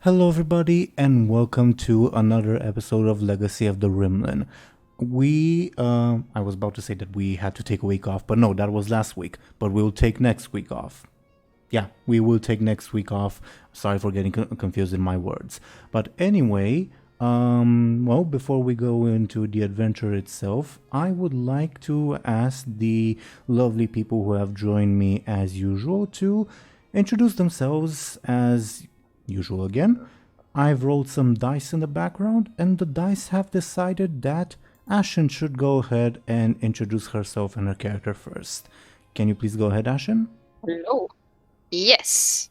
Hello, everybody, and welcome to another episode of Legacy of the Rimlen. I was about to say that we had to take a week off, but no, that was last week. But we'll take next week off. Yeah, we will take next week off. Sorry for getting confused in my words. But anyway, before we go into the adventure itself, I would like to ask the lovely people who have joined me as usual to introduce themselves as usual again. I've rolled some dice in the background, and the dice have decided that Ashen should go ahead and introduce herself and her character first. Can you please go ahead, Ashen? Hello. Yes.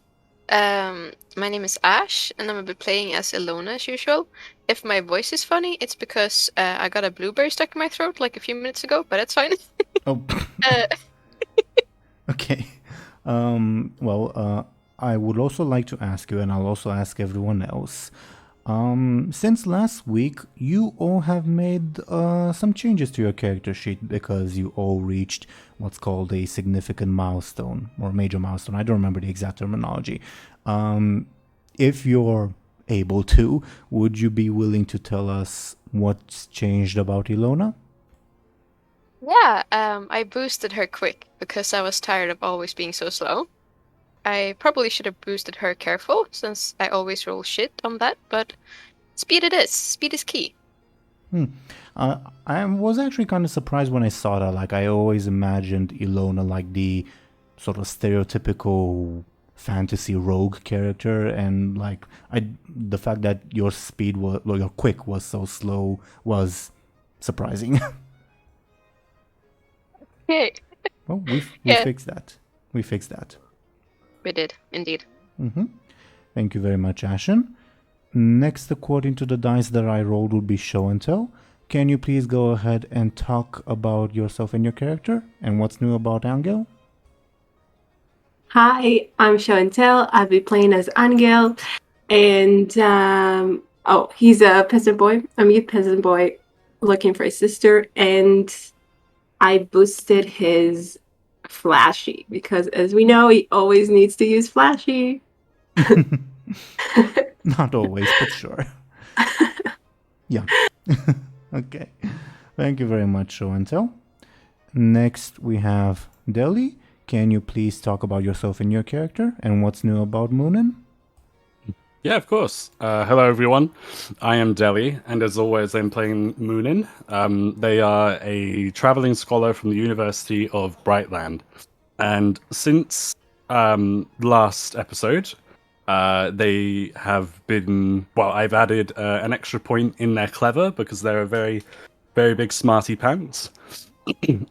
My name is Ash, and I'm gonna be playing as Illona as usual. If my voice is funny, it's because I got a blueberry stuck in my throat like a few minutes ago, but that's fine. Oh, uh, okay. I would also like to ask you, and I'll also ask everyone else. Since last week, you all have made some changes to your character sheet because you all reached what's called a significant milestone or major milestone. I don't remember the exact terminology. If you're able to, would you be willing to tell us what's changed about Illona? yeah, I boosted her quick because I was tired of always being so slow. I probably should have boosted her careful since I always roll shit on that, but speed it is. Speed is key. I was actually kind of surprised when I saw that. Like, I always imagined Illona like the sort of stereotypical fantasy rogue character, and the fact that your speed was, or your quick was so slow was surprising. Okay. Well, we Yeah, fixed that. We fixed that. we did indeed. Thank you very much, Ashen. Next, according to the dice that I rolled, will be Show&Tell. Can you please go ahead and talk about yourself and your character, and what's new about Anghel? Hi, I'm Show&Tell. I'll be playing as Anghel, and he's a peasant boy, a mute peasant boy looking for his sister, and I boosted his flashy because, as we know, he always needs to use flashy. Not always, but sure. Yeah. Okay. Thank you very much, Show&Tell. Next, we have Dely. Can you please talk about yourself and your character, and what's new about Muninn? Yeah, of course. Hello, everyone. I am Dely, and as always, I'm playing Muninn. They are a traveling scholar from the University of Brightland. And since last episode, they have been... Well, I've added an extra point in their clever because they're a very, very big smarty pants.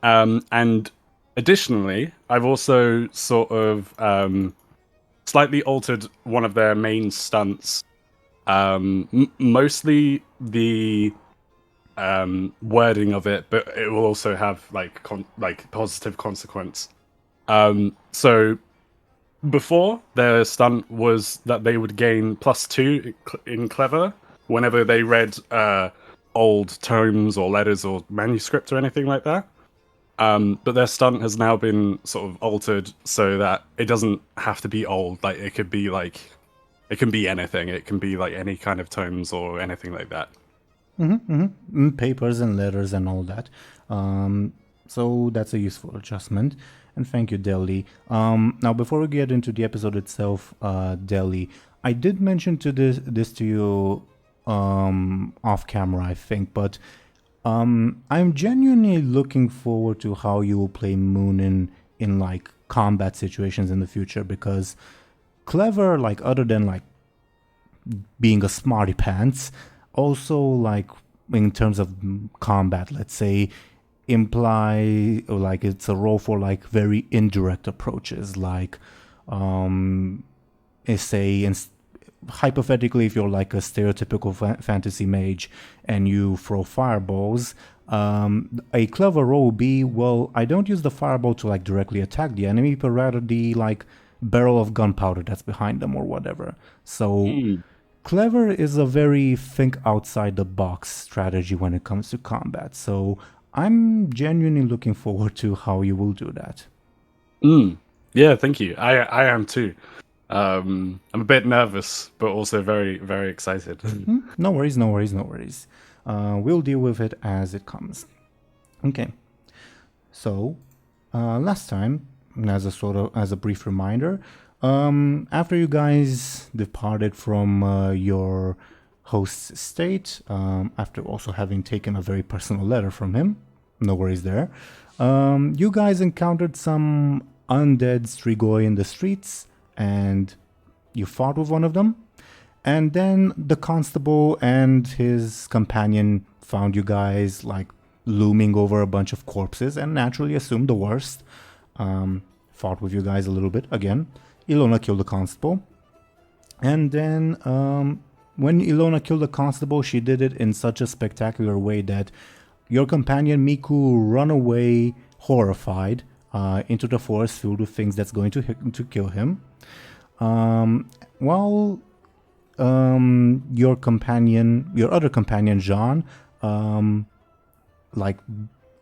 And additionally, I've also sort of... slightly altered one of their main stunts. Mostly the wording of it, but it will also have like positive consequence. So before, their stunt was that they would gain +2 in clever whenever they read old tomes or letters or manuscript or anything like that. But their stunt has now been sort of altered so that it doesn't have to be old. Like it could be it can be anything. It can be like any kind of tomes or anything like that. Papers and letters and all that. So that's a useful adjustment. And thank you, Dely. Now, before we get into the episode itself, Dely, I did mention this to you off camera, I think, but I'm genuinely looking forward to how you will play Muninn in like combat situations in the future, because clever, like other than like being a smarty pants, also like in terms of combat, let's say, imply or like it's a role for like very indirect approaches, like say hypothetically, if you're like a stereotypical fantasy mage and you throw fireballs, a clever role would be, well, I don't use the fireball to like directly attack the enemy, but rather the like barrel of gunpowder that's behind them or whatever. So clever is a very think outside the box strategy when it comes to combat. So I'm genuinely looking forward to how you will do that. Yeah, thank you. I am too. I'm a bit nervous, but also very, very excited. No worries, no worries, no worries. We'll deal with it as it comes. Okay. So, last time, as a brief reminder, after you guys departed from your host's estate, after also having taken a very personal letter from him, no worries there, you guys encountered some undead Strigoi in the streets, and you fought with one of them. And then the constable and his companion found you guys like looming over a bunch of corpses and naturally assumed the worst. Fought with you guys a little bit again. Illona killed the constable. And then when Illona killed the constable, she did it in such a spectacular way that your companion Miku run away horrified into the forest filled with things that's going to kill him. While your other companion Jean, like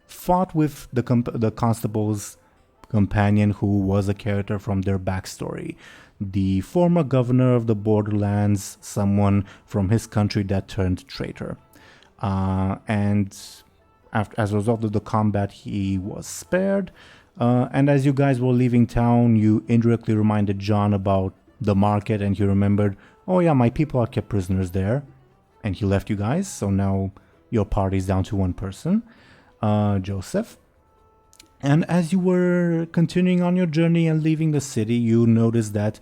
fought with the constable's companion, who was a character from their backstory, the former governor of the borderlands, someone from his country that turned traitor, and as a result of the combat, he was spared. And as you guys were leaving town, you indirectly reminded John about the market, and he remembered, oh yeah, my people are kept prisoners there, and he left you guys. So now your party's down to one person, Joseph. And as you were continuing on your journey and leaving the city, you noticed that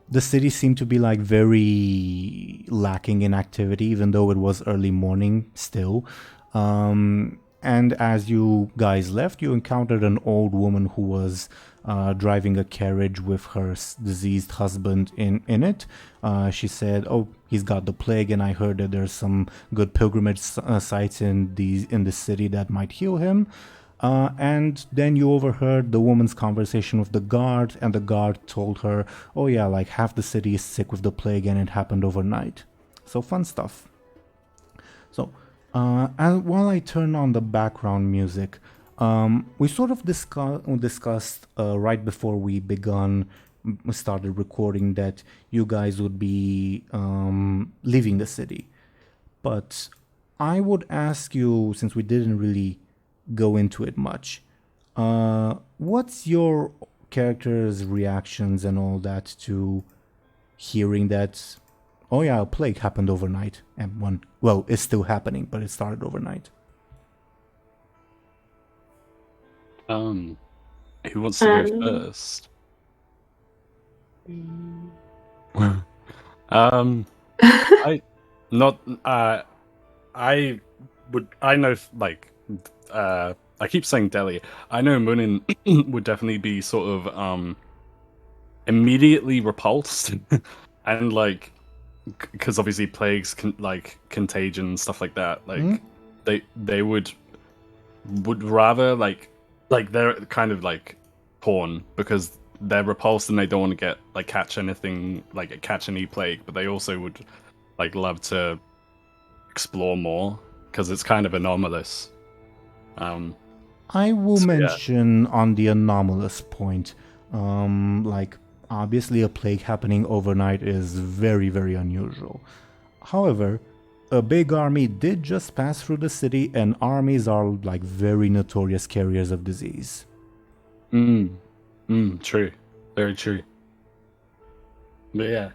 the city seemed to be like very lacking in activity, even though it was early morning still. And as you guys left, you encountered an old woman who was driving a carriage with her deceased husband in it. She said, oh, he's got the plague, and I heard that there's some good pilgrimage sites in the city that might heal him. And then you overheard the woman's conversation with the guard, and the guard told her, oh yeah, like half the city is sick with the plague and it happened overnight. So fun stuff. So and while I turn on the background music, we sort of discussed right before we started recording, that you guys would be leaving the city. But I would ask you, since we didn't really go into it much, what's your character's reactions and all that to hearing that, oh yeah, a plague happened overnight, and it's still happening, but it started overnight? Who wants to go first? I know, like, I keep saying Deli. I know Muninn would definitely be sort of immediately repulsed, and like, because obviously plagues can, like, contagion, stuff like that. Like, they would rather like they're kind of like torn, because they're repulsed and they don't want to get like catch any plague, but they also would like love to explore more because it's kind of anomalous. I will mention on the anomalous point, like, obviously a plague happening overnight is very, very unusual. However, a big army did just pass through the city, and armies are like very notorious carriers of disease. True. Very true. But yeah.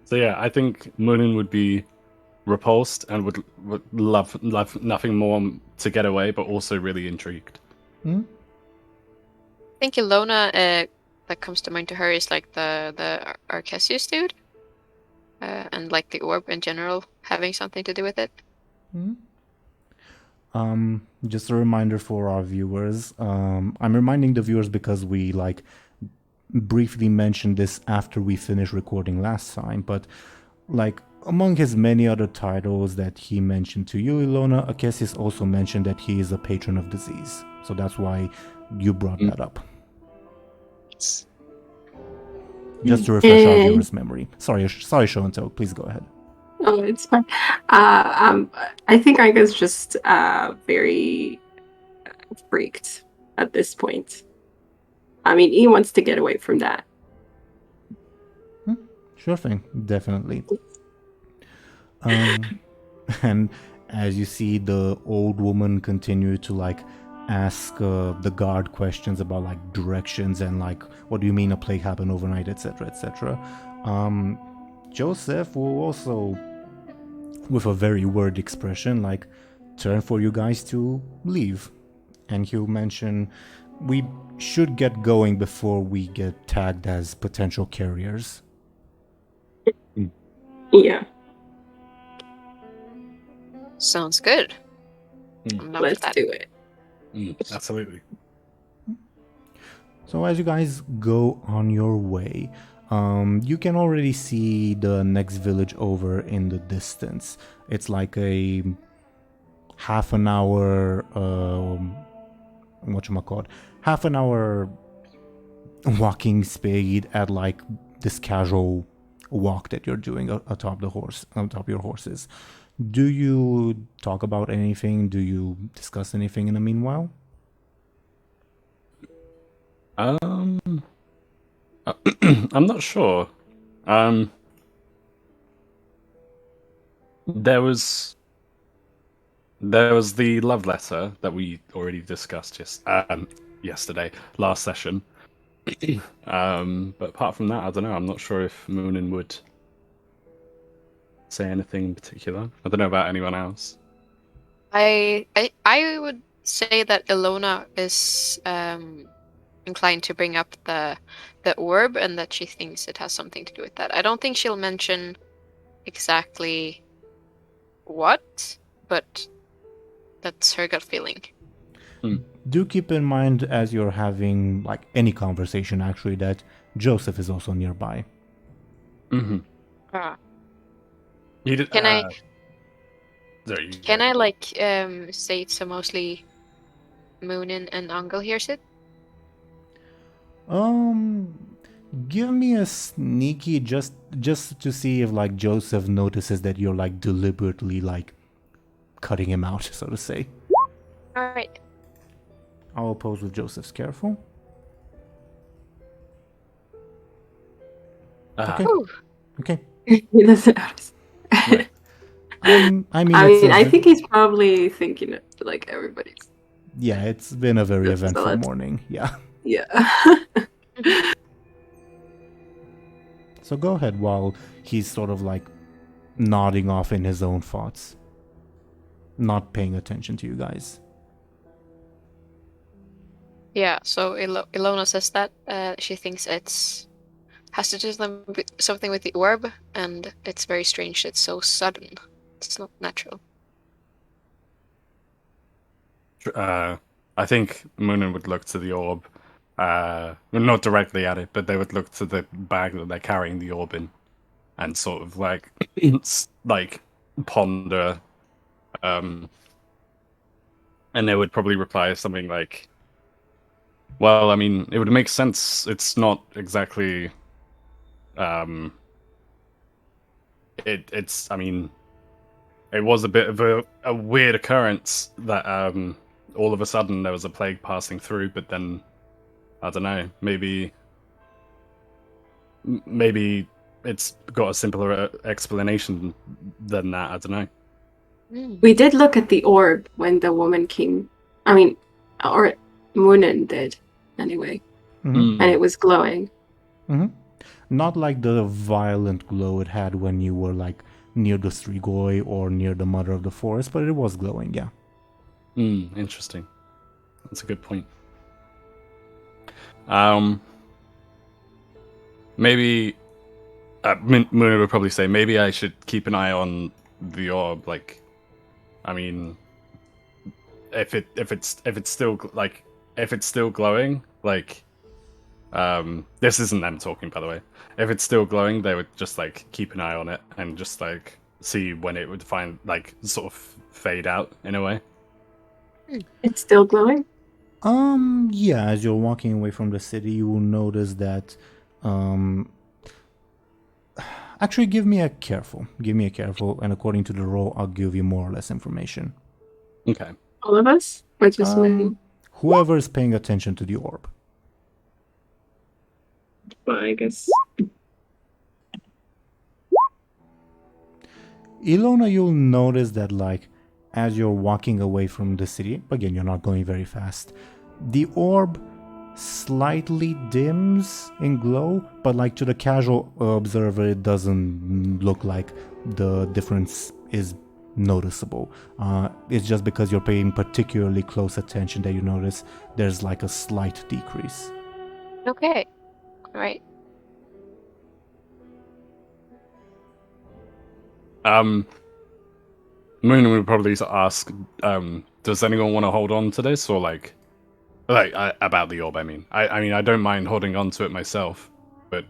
So yeah, I think Muninn would be repulsed and would love nothing more to get away, but also really intrigued. I think Illona, that comes to mind to her, is like the Arcesius dude, and like the orb in general having something to do with it. Just a reminder for our viewers. I'm reminding the viewers because we like briefly mentioned this after we finished recording last time, but like, among his many other titles that he mentioned to you, Illona, Arcesius also mentioned that he is a patron of disease. So that's why you brought that up. Just to refresh our viewers' memory. Sorry, Show&Tell, please go ahead. Oh, it's fine. I think Anga's just very freaked at this point. I mean, he wants to get away from that. Sure thing, definitely. And as you see the old woman continue to like ask the guard questions about like directions and like what do you mean a plague happened overnight, etc., etc. Joseph will also, with a very word expression, like turn for you guys to leave, and he'll mention we should get going before we get tagged as potential carriers. Yeah, Sounds good. I'm down for let's that. do it. Absolutely. So as you guys go on your way, you can already see the next village over in the distance. It's like a half an hour, half an hour walking speed at like this casual walk that you're doing atop your horses. Do you talk about anything? Do you discuss anything in the meanwhile? I'm not sure. There was the love letter that we already discussed yesterday, last session. But apart from that, I don't know. I'm not sure if Muninn would say anything in particular. I don't know about anyone else. I would say that Illona is inclined to bring up the orb and that she thinks it has something to do with that. I don't think she'll mention exactly what, but that's her gut feeling. Do keep in mind as you're having like any conversation actually that Joseph is also nearby. Mm-hmm. You did, Can I sorry, can I like say it so mostly Muninn and Anghel hears it? Give me a sneaky just to see if like Joseph notices that you're like deliberately like cutting him out, so to say. All right. I'll oppose with Joseph's careful. Okay. Ooh. Okay. He doesn't notice. Right. I think he's probably thinking it like everybody's. Yeah, it's been a very Yes, so eventful let's- morning. Yeah. Yeah. So go ahead while he's sort of like nodding off in his own thoughts, not paying attention to you guys. Yeah, so Illona says that she thinks has to do something with the orb, and it's very strange. It's so sudden. It's not natural. I think Muninn would look to the orb, not directly at it, but they would look to the bag that they're carrying the orb in, and sort of like, like ponder, and they would probably reply something like, "Well, I mean, it would make sense. It's not exactly, it's. I mean, it was a bit of a weird occurrence that all of a sudden there was a plague passing through, but then I don't know, maybe it's got a simpler explanation than that. I don't know." We did look at the orb when the woman came. I mean, or Muninn did, anyway. Mm-hmm. And it was glowing. Mm-hmm. Not like the violent glow it had when you were like near the Strigoi or near the Mother of the Forest, but it was glowing, yeah. Interesting. That's a good point. Maybe Muninn would probably say maybe I should keep an eye on the orb. Like, I mean, if it's still like if it's still glowing, like, this isn't them talking, by the way. If it's still glowing, they would just like keep an eye on it and just like see when it would sort of fade out in a way. It's still glowing? Yeah, as you're walking away from the city, you will notice that, actually, give me a careful, and according to the roll, I'll give you more or less information. Okay. All of us? Or just me? Whoever is paying attention to the orb. Well, I guess. Illona, you'll notice that, like, as you're walking away from the city, again, you're not going very fast, the orb slightly dims in glow, but, like, to the casual observer, it doesn't look like the difference is noticeable. It's just because you're paying particularly close attention that you notice there's, like, a slight decrease. Okay. All right. Muninn would probably ask, does anyone want to hold on to this, or like about the orb? I mean, I don't mind holding on to it myself, but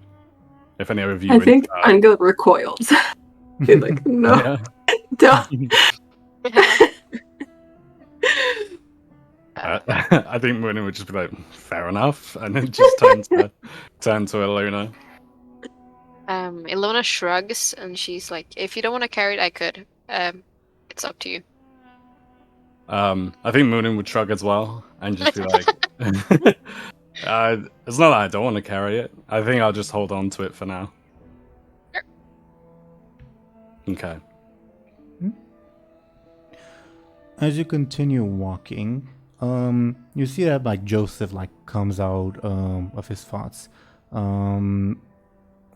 if any of you, I think Anghel recoils. He's like, no, yeah. don't. I think Muninn would just be like, fair enough, and then just turn to Illona. Illona shrugs and she's like, if you don't want to carry it, I could. It's up to you. I think Muninn would shrug as well and just be like, it's not that I don't want to carry it. I think I'll just hold on to it for now. Sure. Okay. As you continue walking, you see that, like, Joseph, like, comes out of his thoughts, and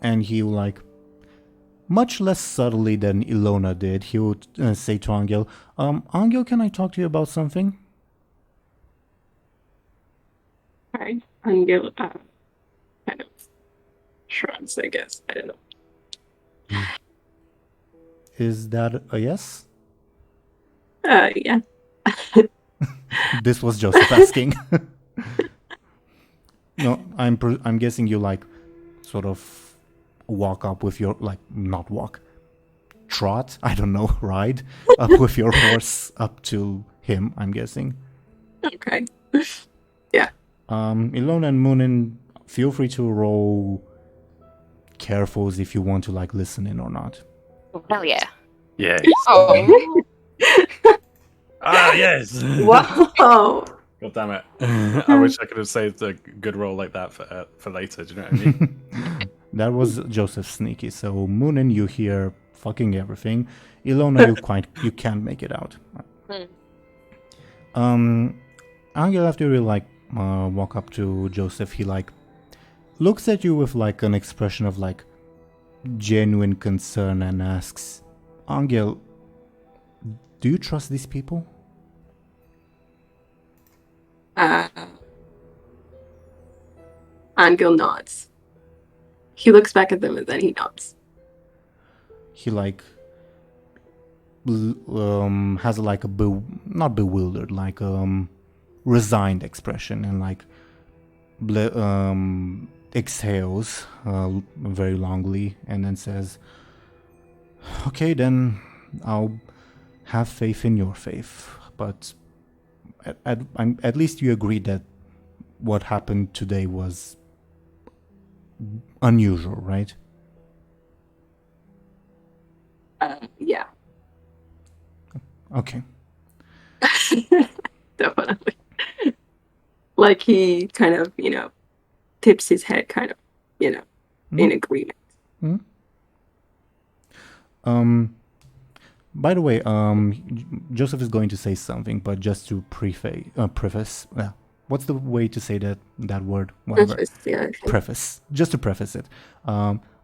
he, like, much less subtly than Illona did, he would say to Anghel, Anghel, can I talk to you about something? Alright, Anghel kind of shrugs, I guess. I don't know. Is that a yes? Yeah. This was Joseph asking. No, I'm guessing you, like, sort of walk up with your, like, not walk, trot, I don't know, ride up with your horse up to him, I'm guessing. Okay. Yeah. Illona and Muninn, feel free to roll carefuls if you want to, like, listen in or not. Hell yeah. Yeah. Oh. Yes. Whoa. God damn it! I wish I could have saved a good roll like that for later. Do you know what I mean? That was Joseph sneaky. So Muninn, you hear fucking everything. Illona, you can't make it out. Anghel, after you, like, walk up to Joseph, he, like, looks at you with, like, an expression of, like, genuine concern and asks, Anghel, do you trust these people? Anghel nods. He looks back at them and then he nods. He, like, has, like, not bewildered, like, resigned expression, and, like, exhales very longly and then says, okay, then I'll have faith in your faith, but at least you agreed that what happened today was unusual, right? Yeah. Okay. Definitely. Like, he kind of, tips his head, kind of, in agreement. By the way, Joseph is going to say something, but just to preface, what's the way to say that word? Whatever. Preface, yeah. Preface. Just to preface it.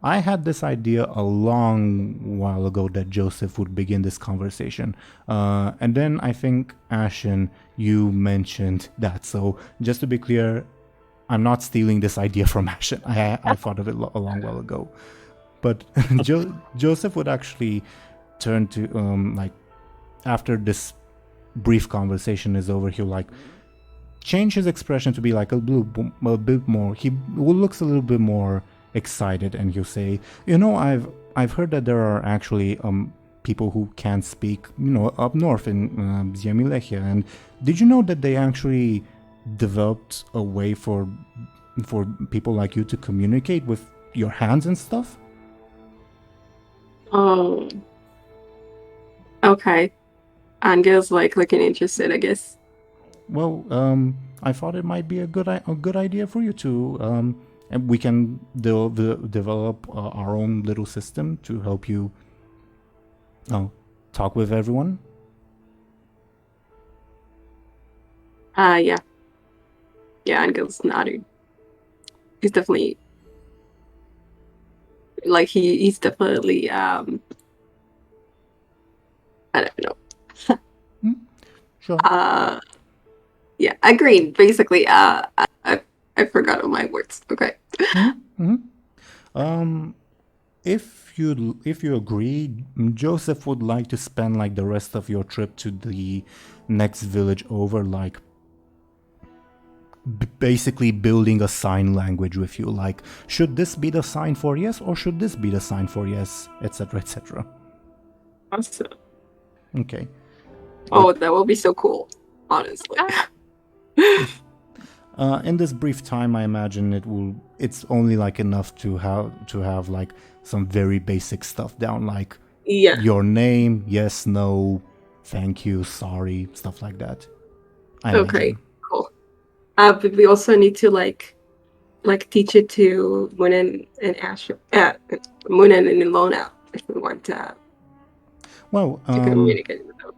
I had this idea a long while ago that Joseph would begin this conversation. And then I think, Ashen, you mentioned that. So just to be clear, I'm not stealing this idea from Ashen. I thought of it a long while ago. But Joseph would actually turn to, like, after this brief conversation is over, he'll, like, change his expression to be, like, a bit more, he looks a little bit more excited, and he'll say, I've heard that there are actually people who can't speak, up north in Ziemilechia, and did you know that they actually developed a way for people like you to communicate with your hands and stuff? Oh. Okay. Angel's, like, looking interested, I guess. Well, I thought it might be a good idea for you to, and we can develop our own little system to help you Oh, talk with everyone? Yeah. Yeah, Angel's nodding. He's definitely like he's definitely I don't know. Sure. Yeah, agreed. Basically, I forgot all my words. Okay. If you agree, Joseph would like to spend like the rest of your trip to the next village over, like basically building a sign language with you. Like, should this be the sign for yes, or should this be the sign for yes, etc., etc. Awesome. Okay. Oh, that will be so cool. Honestly. In this brief time, I imagine it's only like enough to have like some very basic stuff down, like Yeah. your name, yes, no, thank you, sorry, stuff like that. I Okay. imagine. Cool. But we also need to like teach it to Muninn and Muninn and Illona if we want to Well, communicate with them.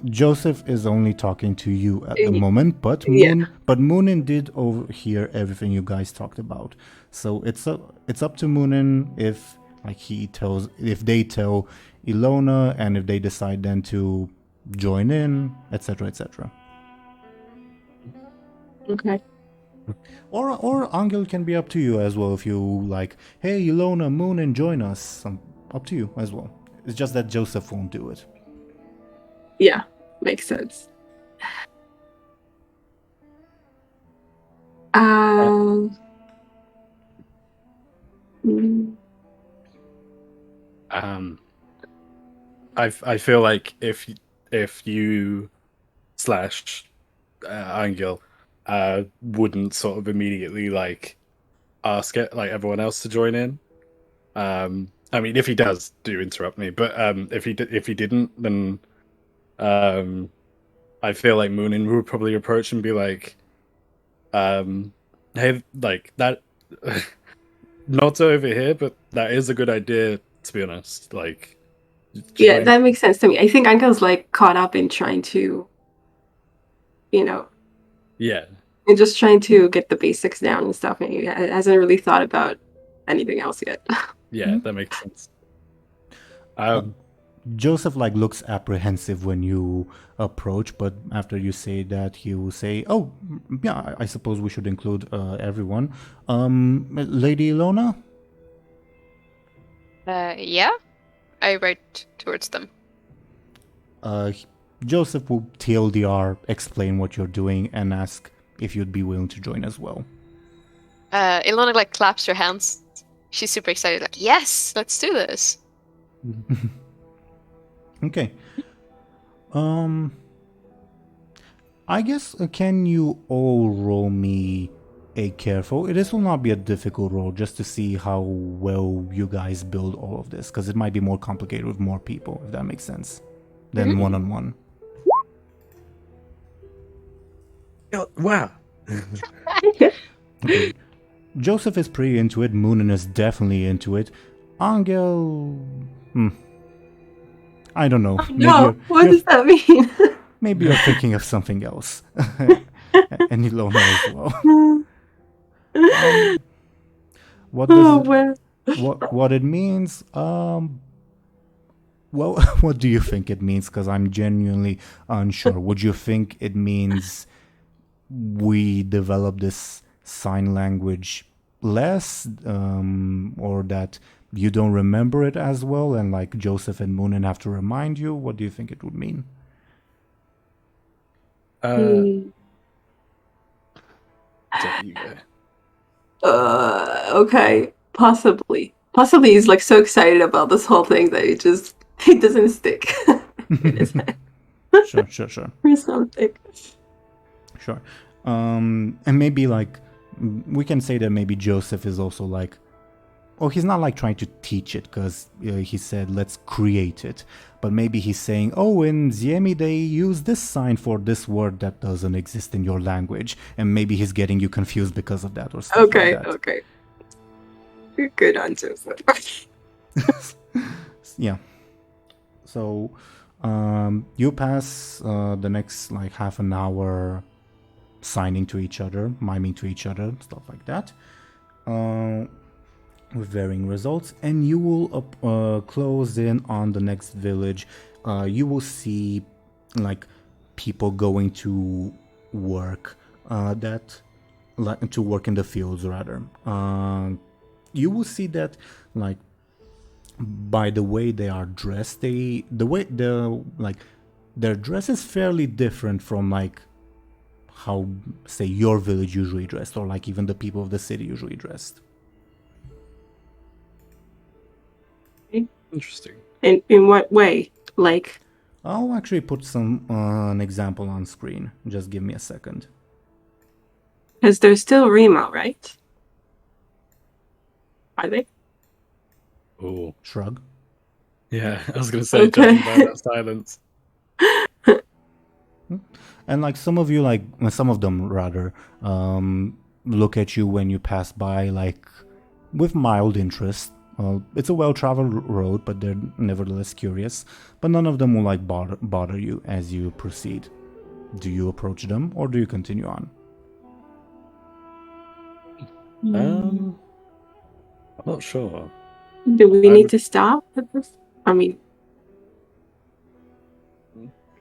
Joseph is only talking to you at the Yeah. moment, but Muninn did overhear everything you guys talked about. So it's up to Muninn if they tell Illona, and if they decide then to join in, etc., etc. Okay. Or Anghel can be up to you as well if you like. Hey, Illona, Muninn, join us. Up to you as well. It's just that Joseph won't do it. Yeah, makes sense. I feel like if you slash Anghel wouldn't sort of immediately like ask it like everyone else to join in. I mean, if he does, do interrupt me. But if he didn't, then I feel like Muninn would probably approach and be like, "Hey, like that, not over here, but that is a good idea, to be honest." Like, Yeah, that makes sense to me. I think Angel's like caught up in trying to, yeah, and just trying to get the basics down and stuff, and he hasn't really thought about anything else yet. yeah, that makes sense. Joseph like looks apprehensive when you approach, but after you say that, he will say, "Oh, yeah, I suppose we should include everyone." Lady Illona? Yeah. I write towards them. Joseph will TLDR explain what you're doing and ask if you'd be willing to join as well. Illona like claps her hands. She's super excited, like, yes, let's do this. Okay. I guess can you all roll me a careful? This will not be a difficult roll, just to see how well you guys build all of this, because it might be more complicated with more people, if that makes sense, than one-on-one. Wow. Okay. Joseph is pretty into it. Muninn is definitely into it. Anghel, I don't know. No, what does that mean? Maybe you're thinking of something else. And Illona as well. What it means? Well, what do you think it means? Because I'm genuinely unsure. Would you think it means we develop this sign language less, or that you don't remember it as well, and like Joseph and Muninn have to remind you? What do you think it would mean? Okay, possibly. Possibly he's like so excited about this whole thing that it doesn't stick in his head. Sure. Or something. Sure. And maybe like we can say that maybe Joseph is also like, oh, he's not like trying to teach it, because he said let's create it, but maybe he's saying, oh, in Ziemi they use this sign for this word that doesn't exist in your language, and maybe he's getting you confused because of that or stuff like that. Okay. Good answers. Yeah. So, you pass the next like half an hour signing to each other, miming to each other, stuff like that, with varying results. And you will close in on the next village. You will see like people going to work, to work in the fields rather. You will see that like by the way they are dressed, their dress is fairly different from like how, say, your village usually dressed, or like even the people of the city usually dressed. Interesting. In what way? Like, I'll actually put an example on screen. Just give me a second. because they're still Rima, right? Are they? Oh, Shrug. yeah. I was gonna say, Okay. judging by that silence. And like some of you, like some of them rather, look at you when you pass by, like with mild interest. It's a well-traveled road, but they're nevertheless curious. But none of them will like bother you as you proceed. Do you approach them, or do you continue on? I'm not sure. Do we I need would- to stop at this? I mean,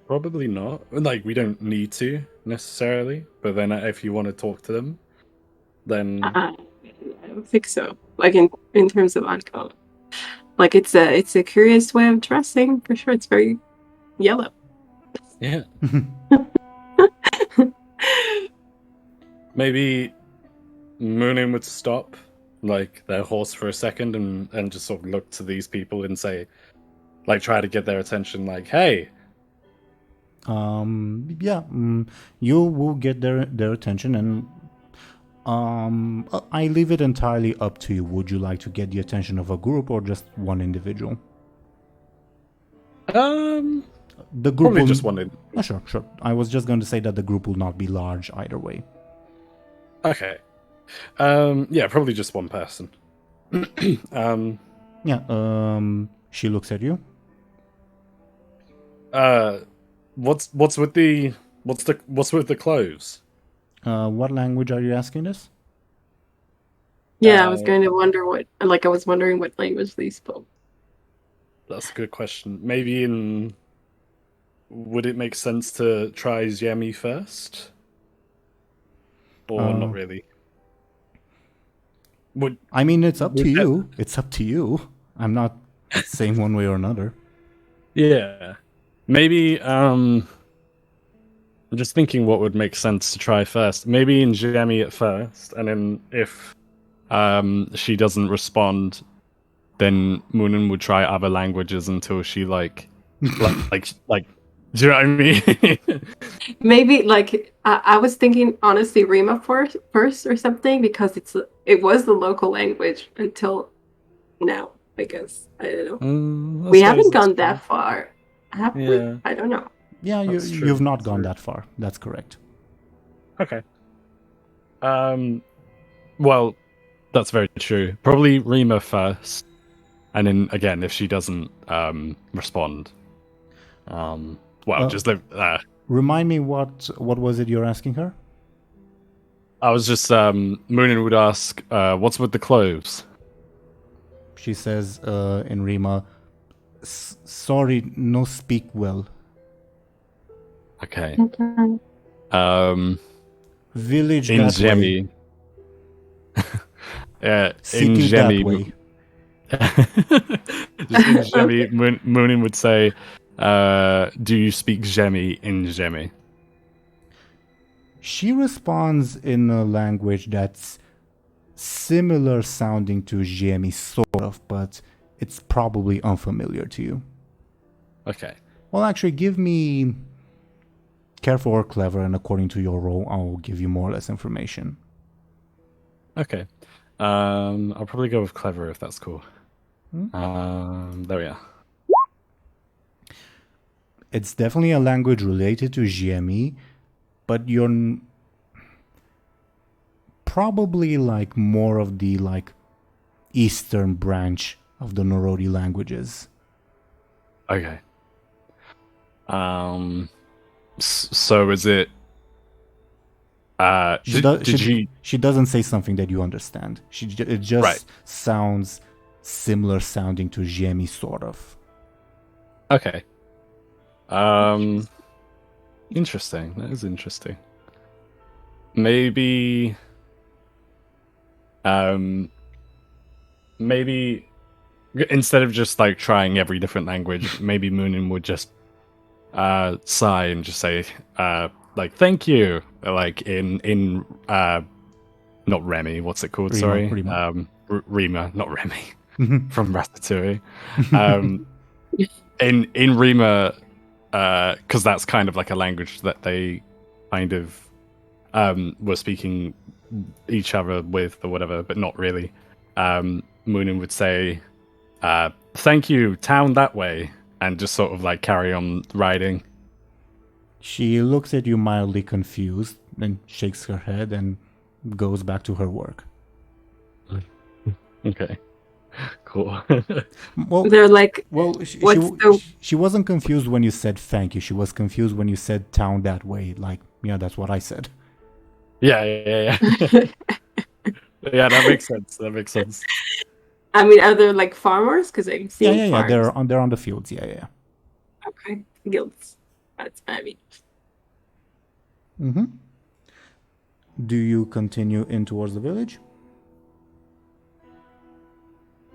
Probably not. Like, we don't need to necessarily, but then if you want to talk to them, then I don't think so. Like in terms of Anghel, like it's a curious way of dressing for sure. It's very yellow. yeah, maybe Muninn would stop like their horse for a second and just sort of look to these people and say, like, try to get their attention, like, hey. Yeah, you will get their attention, and I leave it entirely up to you. Would you like to get the attention of a group or just one individual? The group Probably will... just one in. Oh, sure. I was just going to say that the group will not be large either way. Okay. Yeah, probably just one person. Yeah, she looks at you. What's with the clothes? What language are you asking this? Yeah, I was going to wonder what. Like, I was wondering what language they spoke. That's a good question. Maybe would it make sense to try Zemi first? Or not really? I mean, it's up to would that- you. It's up to you. I'm not saying one way or another. Yeah. Maybe, I'm just thinking what would make sense to try first. Maybe in Zemi at first, and then if she doesn't respond, then Muninn would try other languages until she like do you know what I mean? Maybe like I was thinking honestly Rima first or something because it was the local language until now. I guess I don't know. We haven't gone that far, have we? Yeah. I don't know. Yeah, That's true. you've not That's gone true. that far. That's correct. Okay. Well, that's very true. Probably Rima first, and then again, if she doesn't respond, just live. Remind me, what was it you're asking her? I was just Muninn would ask, "What's with the clothes?" She says in Rima, sorry, no speak well. Okay. Okay. Village In that way. Zemi. Yeah, in Cities that Zemi. way. Just in Zemi, Muninn would say, "Do you speak Zemi in Zemi?" She responds in a language that's similar sounding to Ziemi, sort of, but it's probably unfamiliar to you. Okay. Well, actually, give me careful or clever, and according to your role, I'll give you more or less information. Okay. I'll probably go with clever if that's cool. There we are. It's definitely a language related to Ziemi, but you're probably like more of the like eastern branch of the Norodi languages. Okay. So is it? She doesn't say something that you understand. It just Right. sounds similar sounding to Jemi, sort of. Okay. Interesting. That is interesting. Maybe. Maybe instead of just like trying every different language, maybe Muninn would just sigh and just say like thank you, like in not Remy, what's it called? Rima, Sorry, Rima. Rima, not Remy from Ratatouille. In Rima, because that's kind of like a language that they kind of were speaking each other with or whatever, but not really. Muninn would say, "Thank you, town that way," and just sort of like carry on riding. She looks at you mildly confused, then shakes her head and goes back to her work. Okay, cool. Well, They're like, she wasn't confused when you said thank you. She was confused when you said town that way. Like, yeah, that's what I said. Yeah. Yeah, that makes sense. I mean, are there like farmers? Because I'm seeing Yeah. farms. They're on the fields. Yeah. Okay, guilds. That's what I mean. Mm-hmm. Do you continue in towards the village?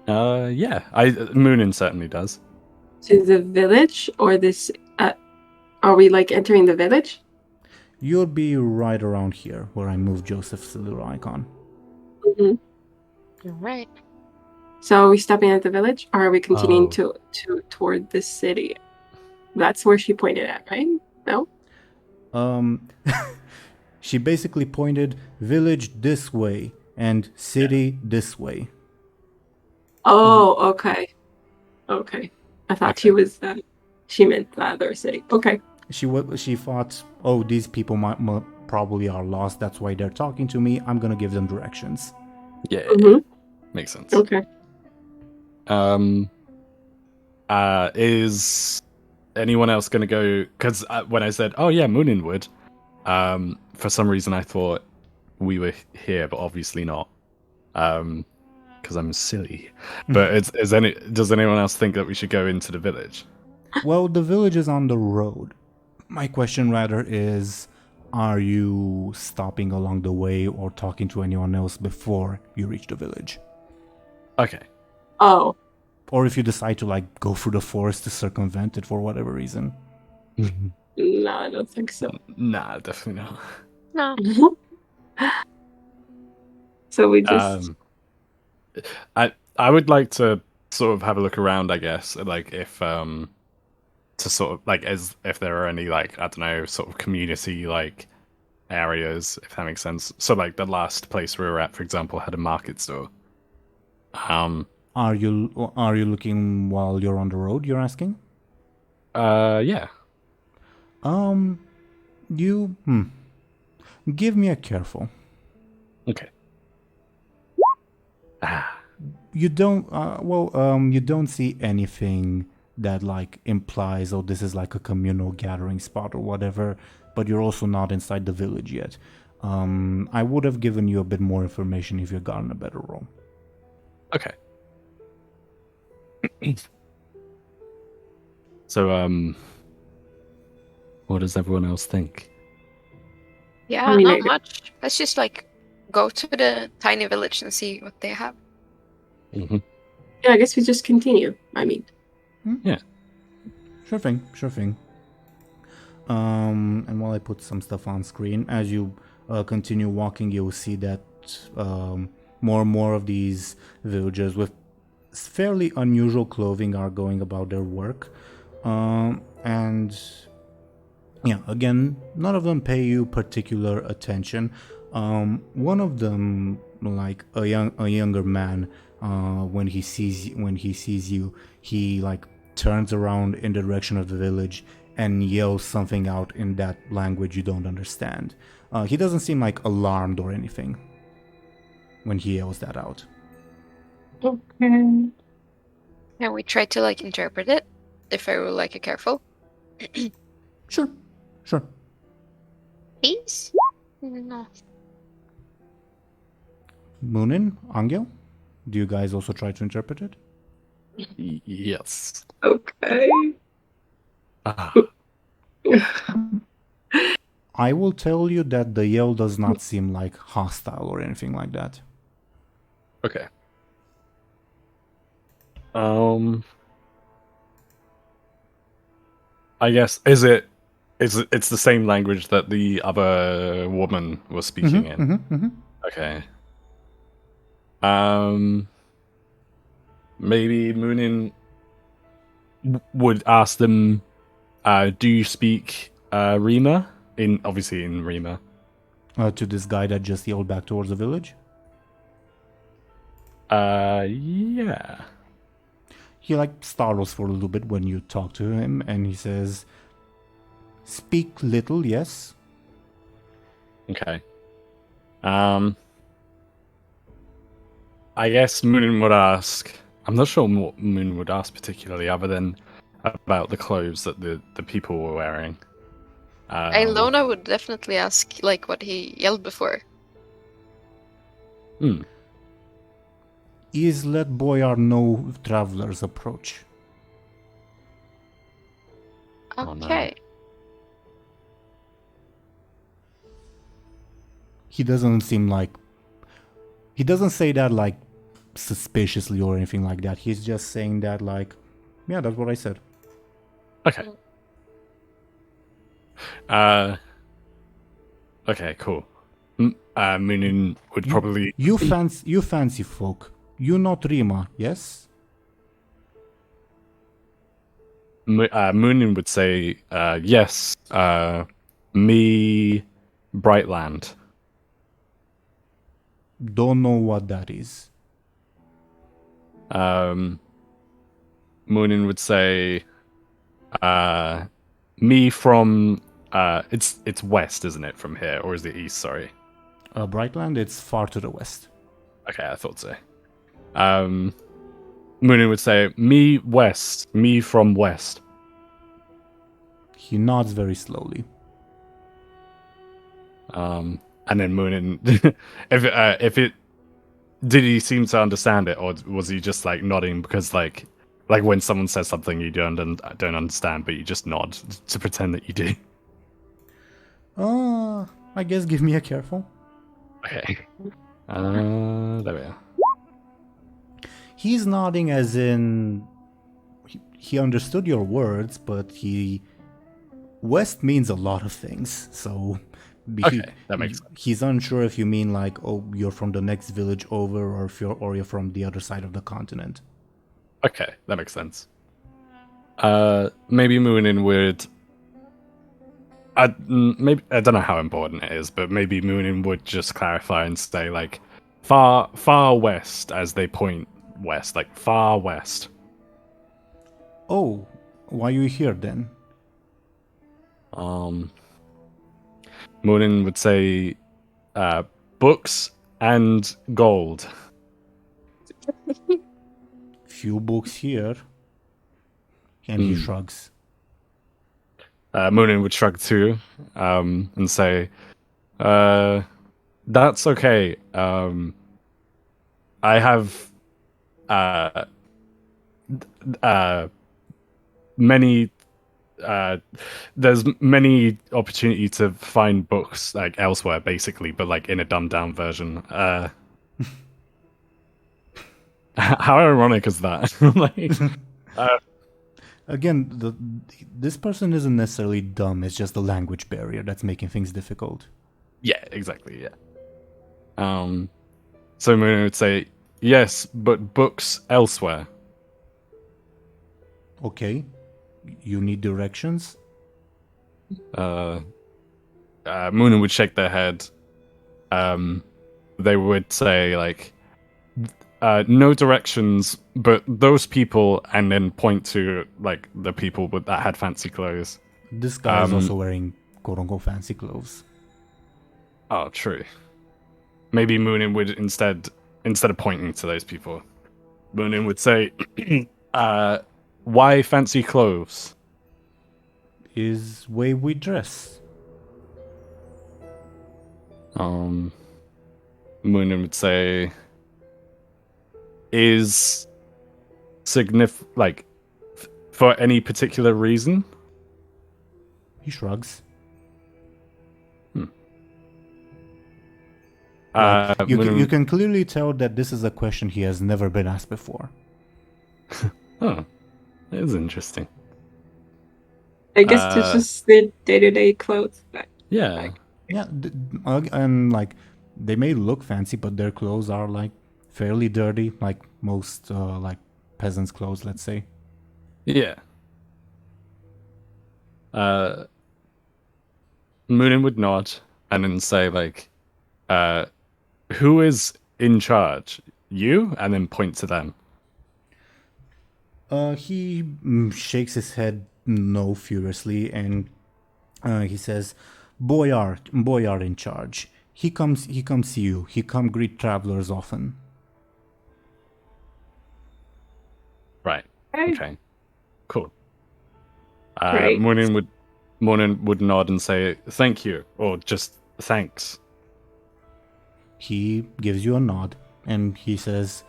Yeah. Muninn certainly does. To the village, or this? Are we like entering the village? You'll be right around here where I moved Joseph's little icon. Mm-hmm. All right. So are we stopping at the village, or are we continuing to toward the city? That's where she pointed at, right? No. She basically pointed village this way and city this way. Oh, okay. I thought she was. She meant the other city. Okay. She thought, oh, these people probably are lost. That's why they're talking to me. I'm gonna give them directions. Yeah. Mm-hmm. Makes sense. Okay. Is anyone else going to go? Because when I said, "Oh yeah, Muninn would," for some reason I thought we were here, but obviously not. Because I'm silly. But does anyone else think that we should go into the village? Well, the village is on the road. My question rather is, are you stopping along the way or talking to anyone else before you reach the village? Okay. Oh. Or if you decide to like go through the forest to circumvent it for whatever reason. No, I don't think so. Nah, definitely not. No. So we just. I would like to sort of have a look around, I guess, like if to sort of like as if there are any like I don't know sort of community like areas, if that makes sense. So like the last place we were at, for example, had a market store. Are you looking while you're on the road? You're asking? Yeah. You give me a careful. Okay. You don't you don't see anything that like implies, oh, this is like a communal gathering spot or whatever, but you're also not inside the village yet. I would have given you a bit more information if you had gotten a better roll. Okay. So what does everyone else think? Yeah, I mean, not much. Let's just like go to the tiny village and see what they have. Mm-hmm. Yeah, I guess we just continue. I mean. Yeah. Sure thing. And while I put some stuff on screen, as you continue walking, you'll see that more and more of these villagers with fairly unusual clothing are going about their work. And yeah, again, none of them pay you particular attention. One of them, like a younger man, when he sees you, he like turns around in the direction of the village and yells something out in that language you don't understand. He doesn't seem like alarmed or anything when he yells that out. Okay. And we try to like interpret it if I were like careful. Sure. Please? No. Muninn, Anghel, do you guys also try to interpret it? Yes. Okay. Ah, I will tell you that the yell does not seem like hostile or anything like that. okay. I guess it's the same language that the other woman was speaking in. Okay. Maybe Muninn would ask them, do you speak Rima? Obviously in Rima. To this guy that just yelled back towards the village. Yeah. He like startles for a little bit when you talk to him, and he says, "Speak little, yes." Okay. I guess Muninn would ask. I'm not sure what Muninn would ask particularly, other than about the clothes that the people were wearing. Illona would definitely ask like what he yelled before. Is let boyar no travelers approach. Oh, no. Okay. He doesn't seem like... He doesn't say that like suspiciously or anything like that. He's just saying that like, yeah, that's what I said. Okay. Okay, cool. Muninn would probably... You fancy folk. You not Rima, yes? Muninn would say, yes, me, Brightland. Don't know what that is. Muninn would say, me from... it's west, isn't it, from here? Or is it east, sorry? Brightland, it's far to the west. Okay, I thought so. Muninn would say, me west, me from west. He nods very slowly. And then Muninn, if it, did he seem to understand it, or was he just like nodding because like when someone says something you don't understand, but you just nod to pretend that you do? I guess give me a careful. Okay. There we are. He's nodding as in he understood your words, but west means a lot of things, so Okay, that makes sense. He's unsure if you mean like, oh, you're from the next village over, or if you're from the other side of the continent. Okay, that makes sense. Maybe Muninn would. Maybe I don't know how important it is, but maybe Muninn would just clarify and say like, far west, as they point west, like far west. Oh, why are you here then? Muninn would say, books and gold. Few books here. And he shrugs. Muninn would shrug too, and say, that's okay. I have many there's many opportunity to find books like elsewhere, basically, but like in a dumbed down version. How ironic is that? Like, Again, this person isn't necessarily dumb. It's just the language barrier that's making things difficult. yeah, exactly. Yeah. So Muninn would say, yes, but books elsewhere. Okay. You need directions? Muninn would shake their head. They would say like, no directions, but those people, and then point to like the people that had fancy clothes. This guy is also wearing quote-unquote fancy clothes. Oh, true. Maybe Muninn would instead of pointing to those people, Muninn would say, "Why fancy clothes?" Is way we dress. Muninn would say, "Is for any particular reason?" He shrugs. You can clearly tell that this is a question he has never been asked before. Oh, that is interesting. I guess it's just their day-to-day clothes. But Yeah. Yeah, and like they may look fancy, but their clothes are like fairly dirty, like most like peasants' clothes, let's say. Yeah. Muninn would nod and then say, like, who is in charge? You? And then point to them. He shakes his head no furiously, and he says, Boyar in charge. He comes see you. He come greet travelers often." Right. Okay. Cool. Right. Muninn would nod and say, "Thank you," or just "Thanks." He gives you a nod, and he says,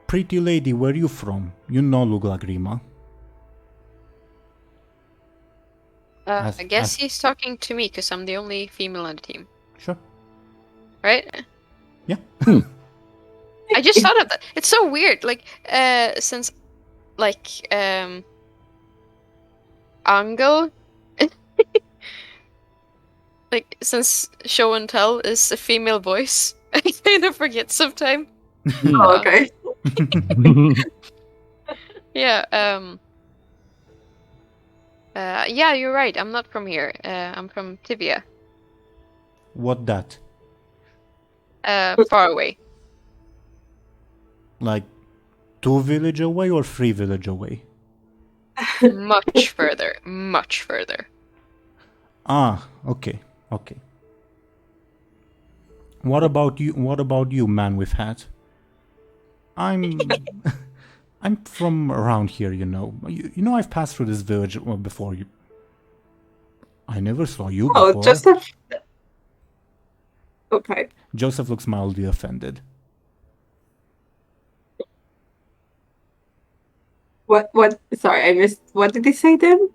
"Pretty lady, where you from? You no look like Rima." I guess he's talking to me because I'm the only female on the team, Sure. right? Yeah. I just thought of that. It's so weird, like, since, like, Anghel, like, since Show and Tell is a female voice, I kind of forget sometimes. Oh, okay. Yeah, yeah, you're right. I'm not from here. I'm from Tibia. What that? Far away. Like 2 village away or 3 village away? Much further. Much further. Ah, okay. What about you, man with hat? I'm I'm from around here, you know. You know I've passed through this village before. I never saw you before. Oh, Joseph. Okay. Joseph looks mildly offended. What? Sorry, I missed. What did he say then?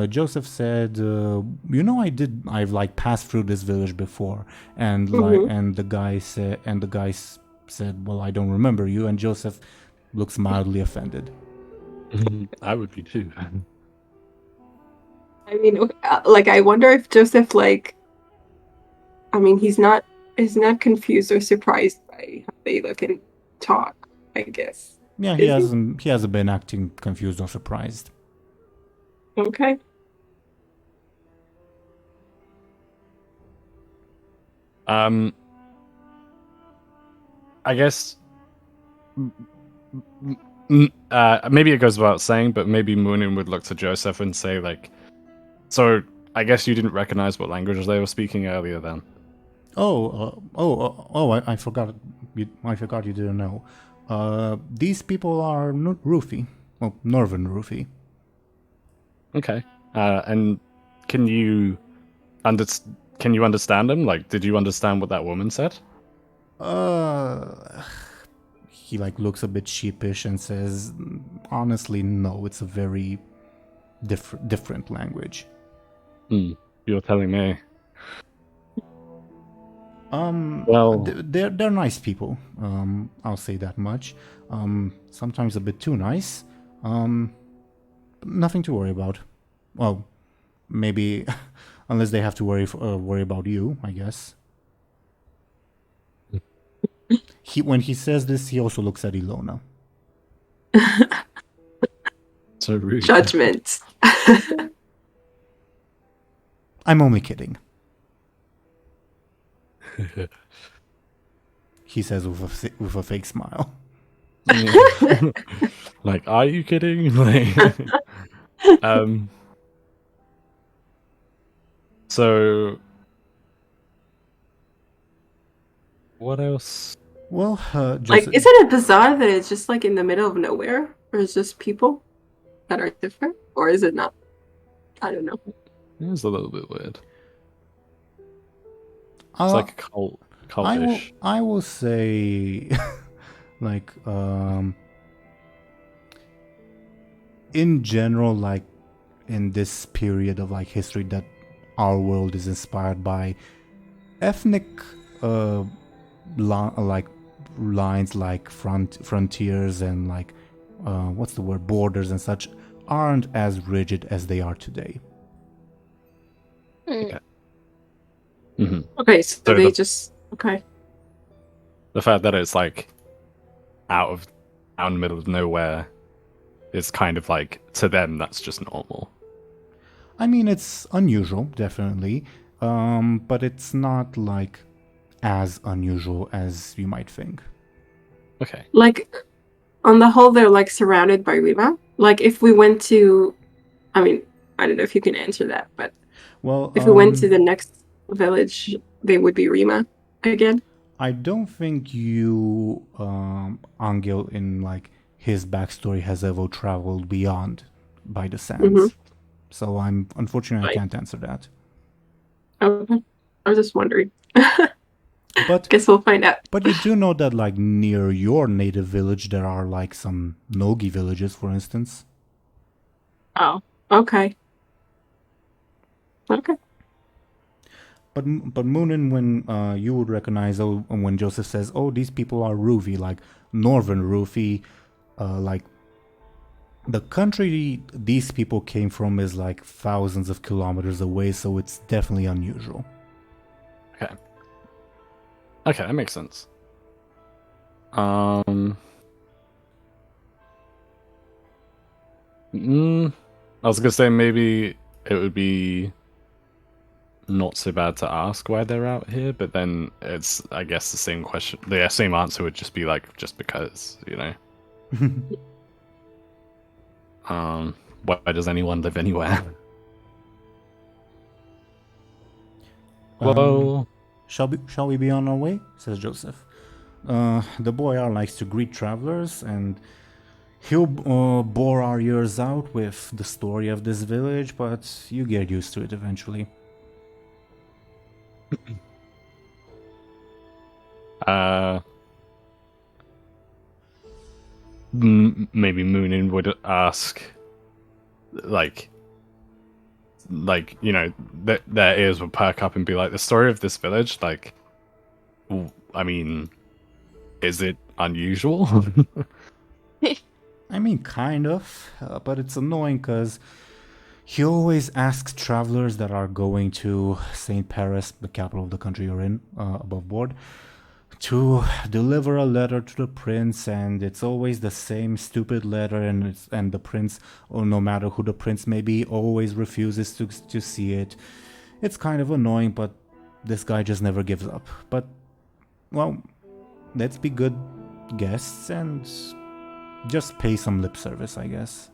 Joseph said, you know, I've like passed through this village before, and the guy said, well, I don't remember you, and Joseph looks mildly offended. I would be too. I mean, like, I wonder if Joseph, like, I mean, he's not confused or surprised by how they look and talk, I guess. Yeah, he hasn't been acting confused or surprised. Okay. I guess maybe it goes without saying, but maybe Muninn would look to Joseph and say, like, so I guess you didn't recognize what language they were speaking earlier then. I forgot. I forgot you didn't know. These people are Rufi, well, Northern Rufi. Okay. And can you understand them? Like, did you understand what that woman said? He like looks a bit sheepish and says, honestly, no, it's a very different language. You're telling me. Well, they're nice people. I'll say that much. Sometimes a bit too nice. Nothing to worry about. Well, maybe unless they have to worry about you, I guess. When he says this, he also looks at Illona. So rude. Judgment. I'm only kidding. He says with a fake smile. Like, are you kidding? Like, so what else Well, Like, Joseph, isn't it bizarre that it's just like in the middle of nowhere, or it's just people that are different, or is it not? I don't know. It is a little bit weird. It's uh, like cultish. I will say, like, in general, like, in this period of like history, that our world is inspired by ethnic, like lines, like frontiers and like, what's the word, borders and such, aren't as rigid as they are today. Hmm. Yeah. hmm Okay, so So they just okay. the fact that it's like out in the middle of nowhere is kind of like, to them that's just normal. I mean, it's unusual, definitely, but it's not like as unusual as you might think. Okay. Like, on the whole, they're like surrounded by Rima. Like, if we went to, I mean, I don't know if you can answer that, but Well, if we went to the next village, they would be Rima again. I don't think you, Anghel, in like his backstory, has ever traveled beyond by the sands. So I'm unfortunately I Right. can't answer that. Okay. I was just wondering. But Guess we'll find out. but you do know that like near your native village there are like some Nogi villages, for instance. Oh, okay. Okay. But Muninn, when you would recognize, when Joseph says, "Oh, these people are Rufi, like Northern Rufi," like the country these people came from is like thousands of kilometers away, so it's definitely unusual. Okay, that makes sense. I was gonna say maybe it would be not so bad to ask why they're out here, but then it's, I guess, the same question. The same answer would just be like, just because, you know. Why does anyone live anywhere? Well, Shall we be on our way? Says Joseph. The boy R likes to greet travelers, and he'll bore our ears out with the story of this village, but you get used to it eventually. Maybe Muninn would ask, like you know, their ears would perk up and be like, the story of this village, like, I mean, is it unusual? I mean, kind of, but it's annoying because he always asks travelers that are going to St. Paris, the capital of the country you're in, above board, to deliver a letter to the prince, and it's always the same stupid letter, and the prince, or no matter who the prince may be, always refuses to see it. It's kind of annoying, but this guy just never gives up. But, well, let's be good guests and just pay some lip service, I guess.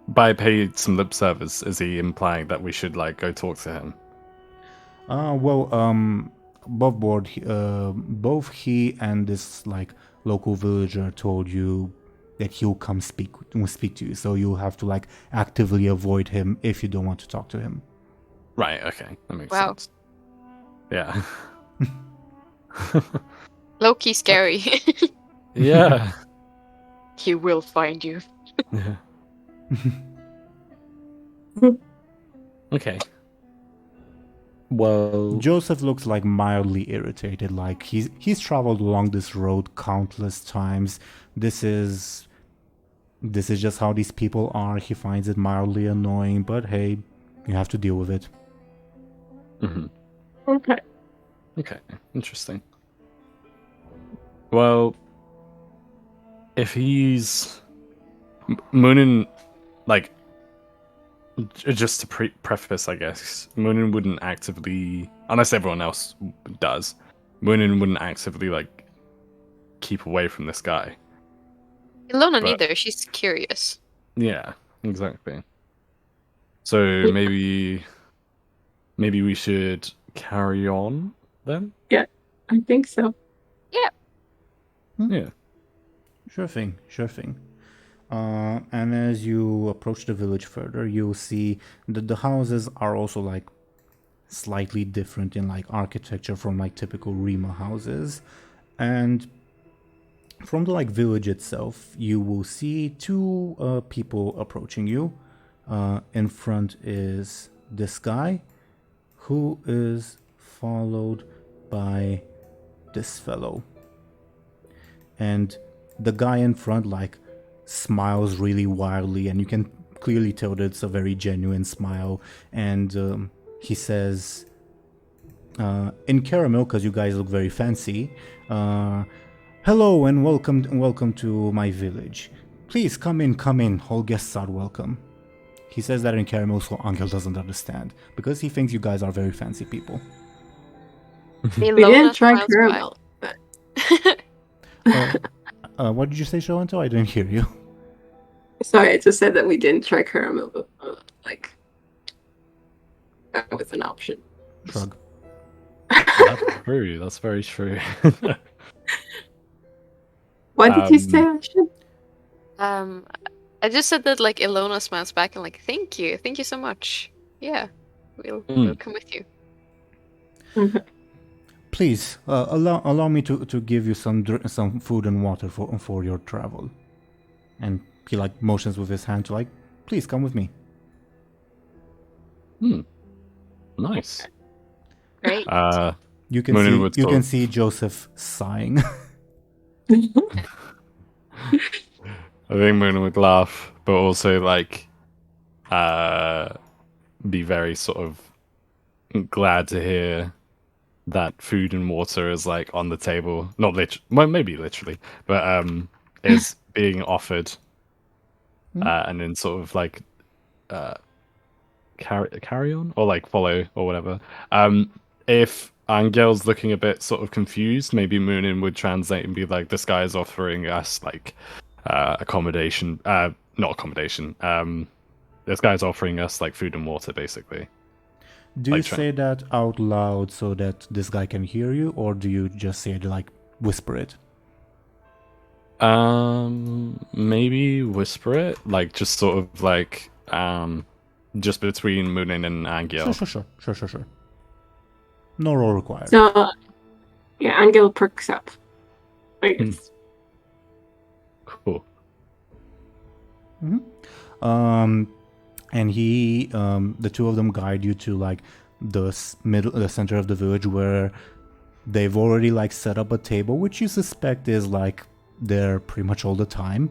By pay some lip service, is he implying that we should like go talk to him? Above board, both he and this like local villager told you that he'll come speak to you, so you'll have to like actively avoid him if you don't want to talk to him. Right. Okay, that makes Wow. sense. Yeah. Low-key scary. Yeah. He will find you. Yeah. Okay. Well, Joseph looks like mildly irritated, like he's traveled along this road countless times. This is just how these people are. He finds it mildly annoying, but hey, you have to deal with it. Okay. Okay, interesting. Well, if he's Muninn, like, just to preface, I guess, Muninn wouldn't actively, unless everyone else does, Muninn wouldn't actively like keep away from this guy. Illona But- neither. She's curious. Yeah, exactly. So maybe maybe we should carry on then? I think so. Yeah. Sure thing, sure thing. And as you approach the village further, you'll see that the houses are also like slightly different in like architecture from like typical Rima houses. And from the like village itself, you will see two people approaching you. In front is this guy, who is followed by this fellow. And the guy in front like smiles really wildly, and you can clearly tell that it's a very genuine smile. And he says, in caramel, because you guys look very fancy, hello and welcome to my village. Please come in, all guests are welcome. He says that in caramel, so Anghel doesn't understand, because he thinks you guys are very fancy people. We didn't try caramel. What did you say, Show&Tell? I didn't hear you. Sorry, I just said that we didn't try caramel, but like that was an option. Shrug. That's true. That's very true. What did you say, Ashen? I just said that like Illona smiles back and like, thank you so much. Yeah, we'll come with you. Please allow me to give you some food and water for your travel. And he like motions with his hand to like, please come with me. Nice. Great. You can see Joseph sighing. I think Muninn would laugh, but also like be very sort of glad to hear that food and water is like on the table. Not literally, well, maybe literally, but is being offered, and then sort of like carry on or like follow or whatever. If Angel's looking a bit sort of confused, maybe Muninn would translate and be like, "This guy is offering us like accommodation, not accommodation. This guy's offering us like food and water, basically." Do you say that out loud so that this guy can hear you, or do you just say it like whisper it? Maybe whisper it, like just sort of like just between Muninn and Anghel. Sure. No roll required. So, yeah, Anghel perks up. I guess. Cool. And he, the two of them guide you to like the center of the village, where they've already like set up a table, which you suspect is like there pretty much all the time.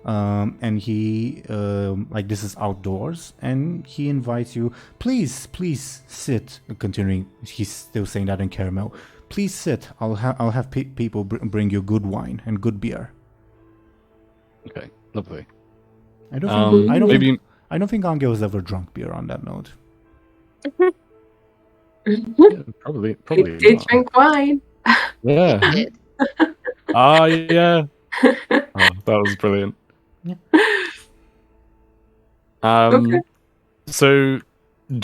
And he, like this is outdoors, and he invites you, please sit. Continuing, he's still saying that in caramel. Please sit. I'll have people bring you good wine and good beer. Okay, lovely. I don't think Anghel has ever drunk beer on that note. Yeah, probably. He did not. drink wine. Yeah. Did. Yeah. Oh, that was brilliant. Yeah. Okay. So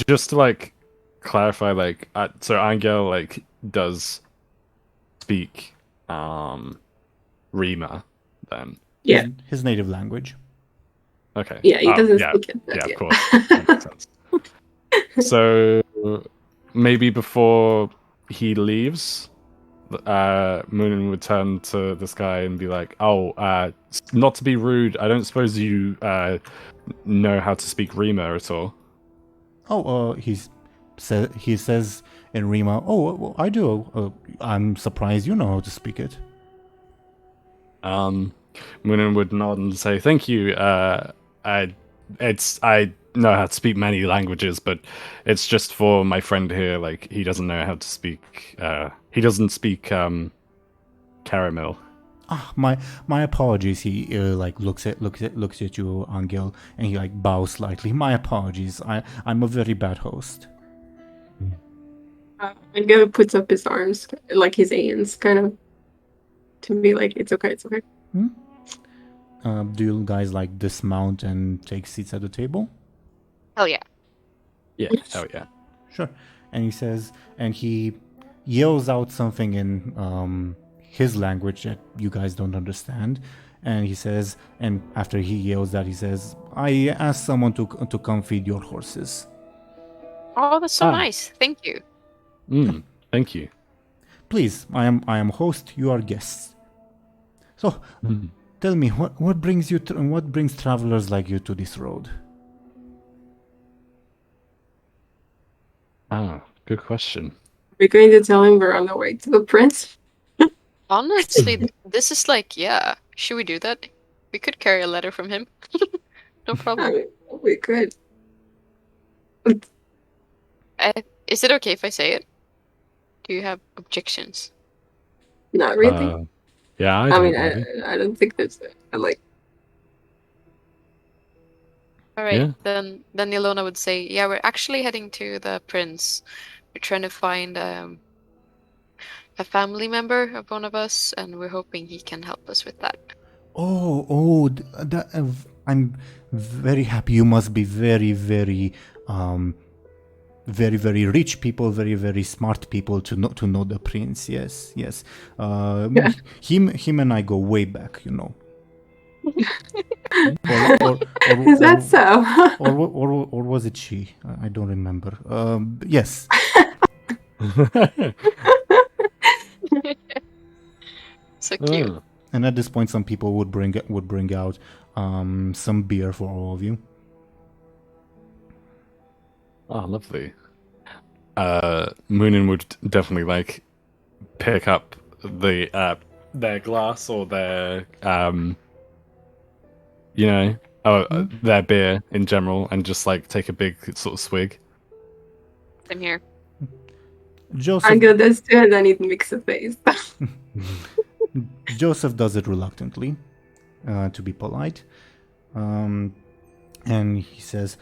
just to like clarify, like, so Anghel like does speak Rima then. Yeah. His native language. Okay. Yeah, he doesn't speak it. Yeah, of course. That makes sense. So maybe before he leaves, Muninn would turn to this guy and be like, "Oh, not to be rude, I don't suppose you know how to speak Rima at all?" He says in Rima, "Oh, well, I do. I'm surprised you know how to speak it." Muninn would nod and say, "Thank you. I know how to speak many languages, but it's just for my friend here. Like, he doesn't know how to speak. He doesn't speak caramel." My apologies. He like looks at you, Anghel, and he like bows slightly. My apologies. I'm a very bad host. Anghel puts up his arms, like his hands, kind of, to be like, "It's okay, it's okay." Do you guys like dismount and take seats at the table? Hell yeah. Yeah, hell yeah. Sure. and he says, and he yells out something in his language that you guys don't understand. And he says, and after he yells that, he says, I asked someone to come feed your horses. Oh, that's so nice. Thank you. Thank you. Please, I am host, you are guests. So, tell me, what brings you what brings travelers like you to this road? Good question. We're going to tell him we're on the way to the prince. Honestly, this is like, yeah. Should we do that? We could carry a letter from him. No problem. I mean, we could. Is it okay if I say it? Do you have objections? Not really. Yeah, I mean, I don't think there's like. All right, Yeah. then Illona would say, yeah, we're actually heading to the prince. We're trying to find a family member of one of us, and we're hoping he can help us with that. I'm very happy. You must be very, very, very, very rich people, very, very smart people to know the prince. Yes. Him and I go way back, you know. Is that so? or was it she? I don't remember. Yes. So cute. And at this point, some people would bring out some beer for all of you. Oh, lovely. Muninn would definitely like pick up their glass or their their beer in general and just like take a big sort of swig. Same here. Joseph, I'm good this too, and then he'd mix a face. Joseph does it reluctantly, to be polite, and he says,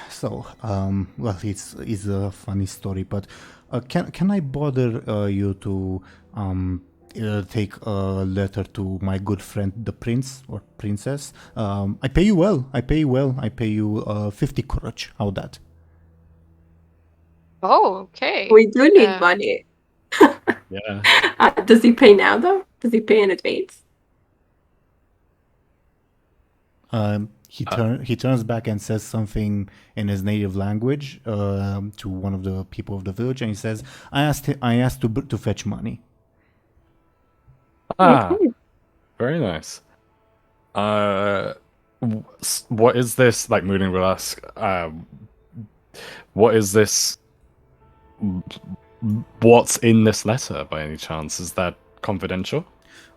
"So, well, it's a funny story, but can I bother you to take a letter to my good friend the prince or princess? I pay you well. I pay you 50 courage. How that?" Oh, okay. We do need money. Yeah. Does he pay now though? Does he pay in advance? He turns back and says something in his native language to one of the people of the village, and he says, "I asked to fetch money." Very nice. What is this? Like Muninn will ask, what is this? What's in this letter, by any chance? Is that confidential?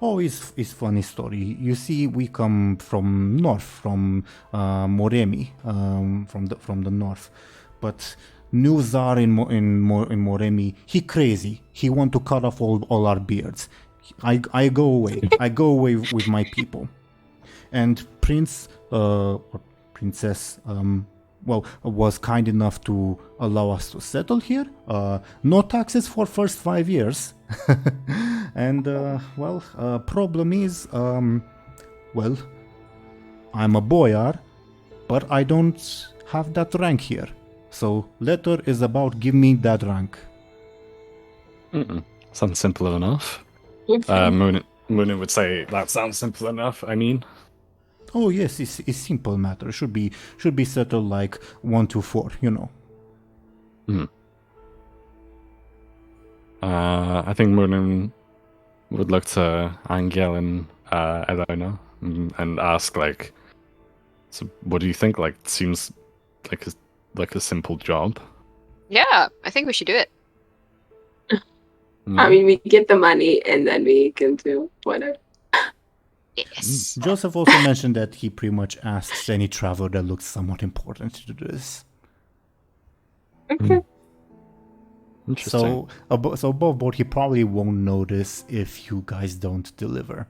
Oh, it's funny story. You see, we come from north, from Moremi, from the north, but new Tsar in Moremi, he crazy. He want to cut off all our beards. I go away. I go away with my people, and Prince or Princess was kind enough to allow us to settle here. No taxes for first 5 years. And problem is, I'm a boyar, but I don't have that rank here. So letter is about give me that rank. Sounds simple enough. Muninn would say that sounds simple enough. I mean. Oh yes, it's simple matter. Should be settled like 1 to 4, you know. I think Muninn would look to Anghel and Illona and ask, like, so what do you think? Like, it seems like a simple job. Yeah, I think we should do it. I mean, we get the money and then we can do whatever. Yes. Joseph also mentioned that he pretty much asks any traveler that looks somewhat important to do this. Okay. Interesting. So above board, he probably won't notice if you guys don't deliver.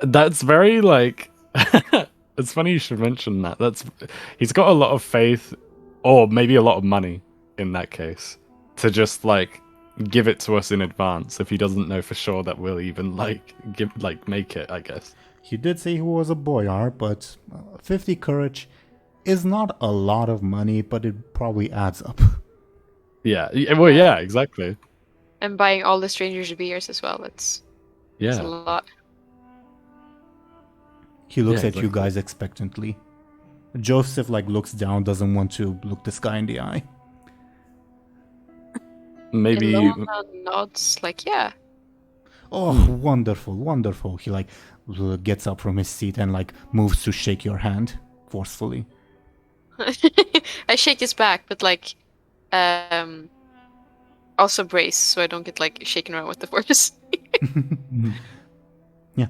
That's very like. It's funny you should mention that. He's got a lot of faith, or maybe a lot of money in that case, to just like give it to us in advance if he doesn't know for sure that we'll even make it, I guess. He did say he was a boyar, but 50 courage, is not a lot of money, but it probably adds up. Yeah. Well, yeah, exactly. And buying all the strangers beers as well. It's a Yeah. lot. He looks Yeah, at you exactly. guys expectantly. Joseph looks down, doesn't want to look this guy in the eye. Maybe. Illona nods yeah. Oh, wonderful, wonderful. He gets up from his seat and moves to shake your hand forcefully. I shake his back, but also brace so I don't get shaken around with the force. Yeah.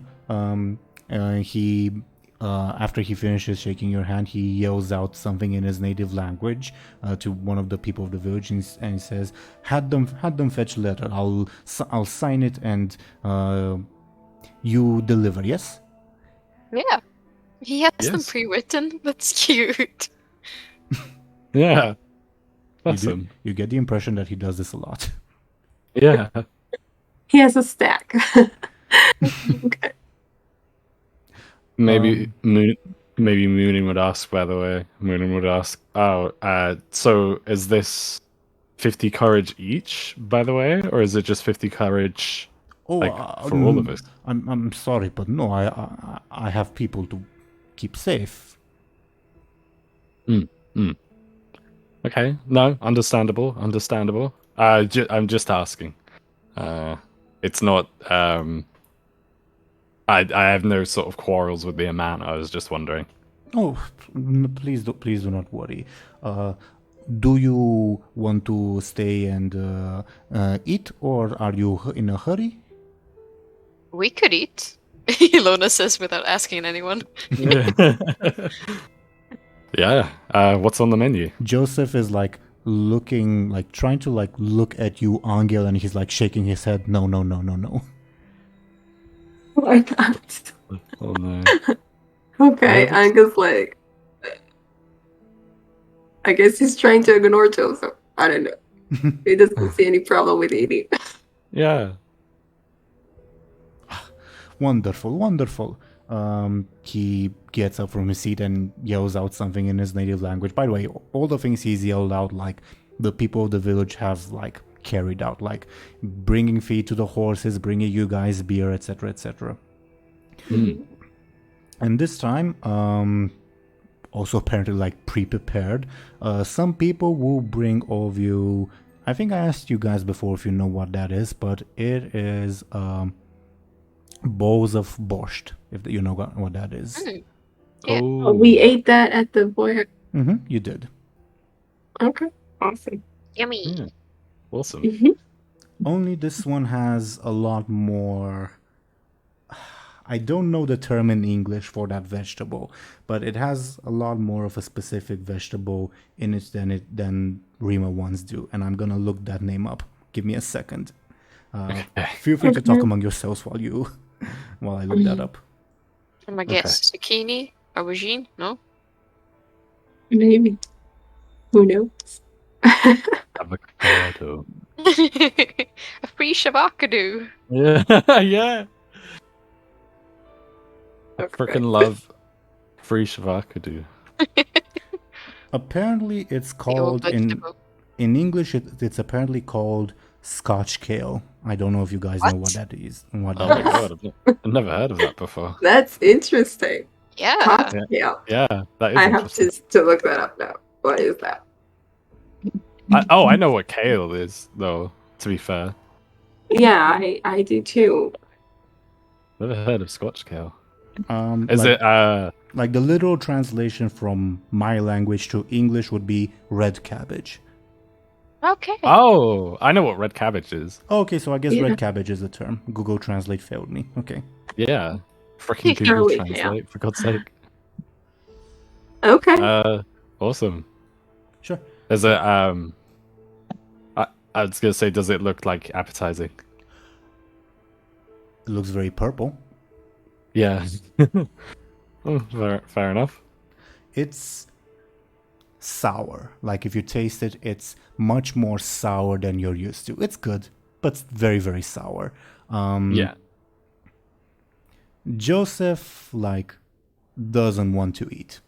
He after he finishes shaking your hand, he yells out something in his native language to one of the people of the village, and he says, "Had them fetch a letter. I'll sign it, and you deliver." Yes. Yeah. He has them Yes. pre-written. That's cute. Yeah. That's you, him. you get the impression that he does this a lot. Yeah. He has a stack. Okay. Maybe Muninn would ask, by the way. Muninn would ask, so is this 50 courage each, by the way? Or is it just 50 courage Oh, for all of us? I'm sorry, but no, I have people to keep safe. Okay, no, understandable. I'm just asking. It's not, I have no sort of quarrels with the amount. I was just wondering. Oh, please do not worry. Do you want to stay and eat, or are you in a hurry? We could eat. Illona says without asking anyone. Yeah. What's on the menu? Joseph is looking, trying to look at you, Anghel, and he's shaking his head. No. Why not? Oh no. Okay, Yeah, I'm just I guess he's trying to ignore Joseph. I don't know. He doesn't see any problem with eating. Yeah. Wonderful. He gets up from his seat and yells out something in his native language. By the way, all the things he's yelled out, the people of the village have carried out, bringing feed to the horses, bringing you guys beer, etc., etc. And this time, also apparently pre-prepared, some people will bring all of you. I think I asked you guys before if you know what that is, but it is bowls of borscht, if you know what that is. Yeah. Oh. We ate that at the boy. You did. Okay, awesome. Yummy. Yeah. Awesome. Only this one has a lot more. I don't know the term in English for that vegetable, but it has a lot more of a specific vegetable in it than Rima ones do, and I'm gonna look that name up. Give me a second. Feel free to talk among yourselves while I look that up. I'm gonna guess zucchini, aubergine. No. Maybe. Who knows? Avocado. A free shavakadu. Yeah. Yeah. I freaking love free shavakadu. Apparently, it's The old called in vegetable. English. It's apparently called Scotch kale. I don't know if you guys know what that is. What Oh that my is. god, I've never heard of that before. That's interesting. Yeah. Yeah. Yeah, that is I have interesting. to look that up now. What is that? I know what kale is, though, to be fair. Yeah, I do too. Never heard of Scotch kale. Is it the literal translation from my language to English would be red cabbage. Okay. Oh, I know what red cabbage is. Okay, so I guess Yeah. red cabbage is the term. Google Translate failed me. Okay. Yeah. Freaking Google Surely, yeah. Translate, for God's sake. Okay. Awesome. Sure. Is it I was gonna say, does it look appetizing? It looks very purple. Yeah. Oh, fair enough. It's sour. If you taste it, it's much more sour than you're used to. It's good, but it's very, very sour. Yeah. Joseph, doesn't want to eat.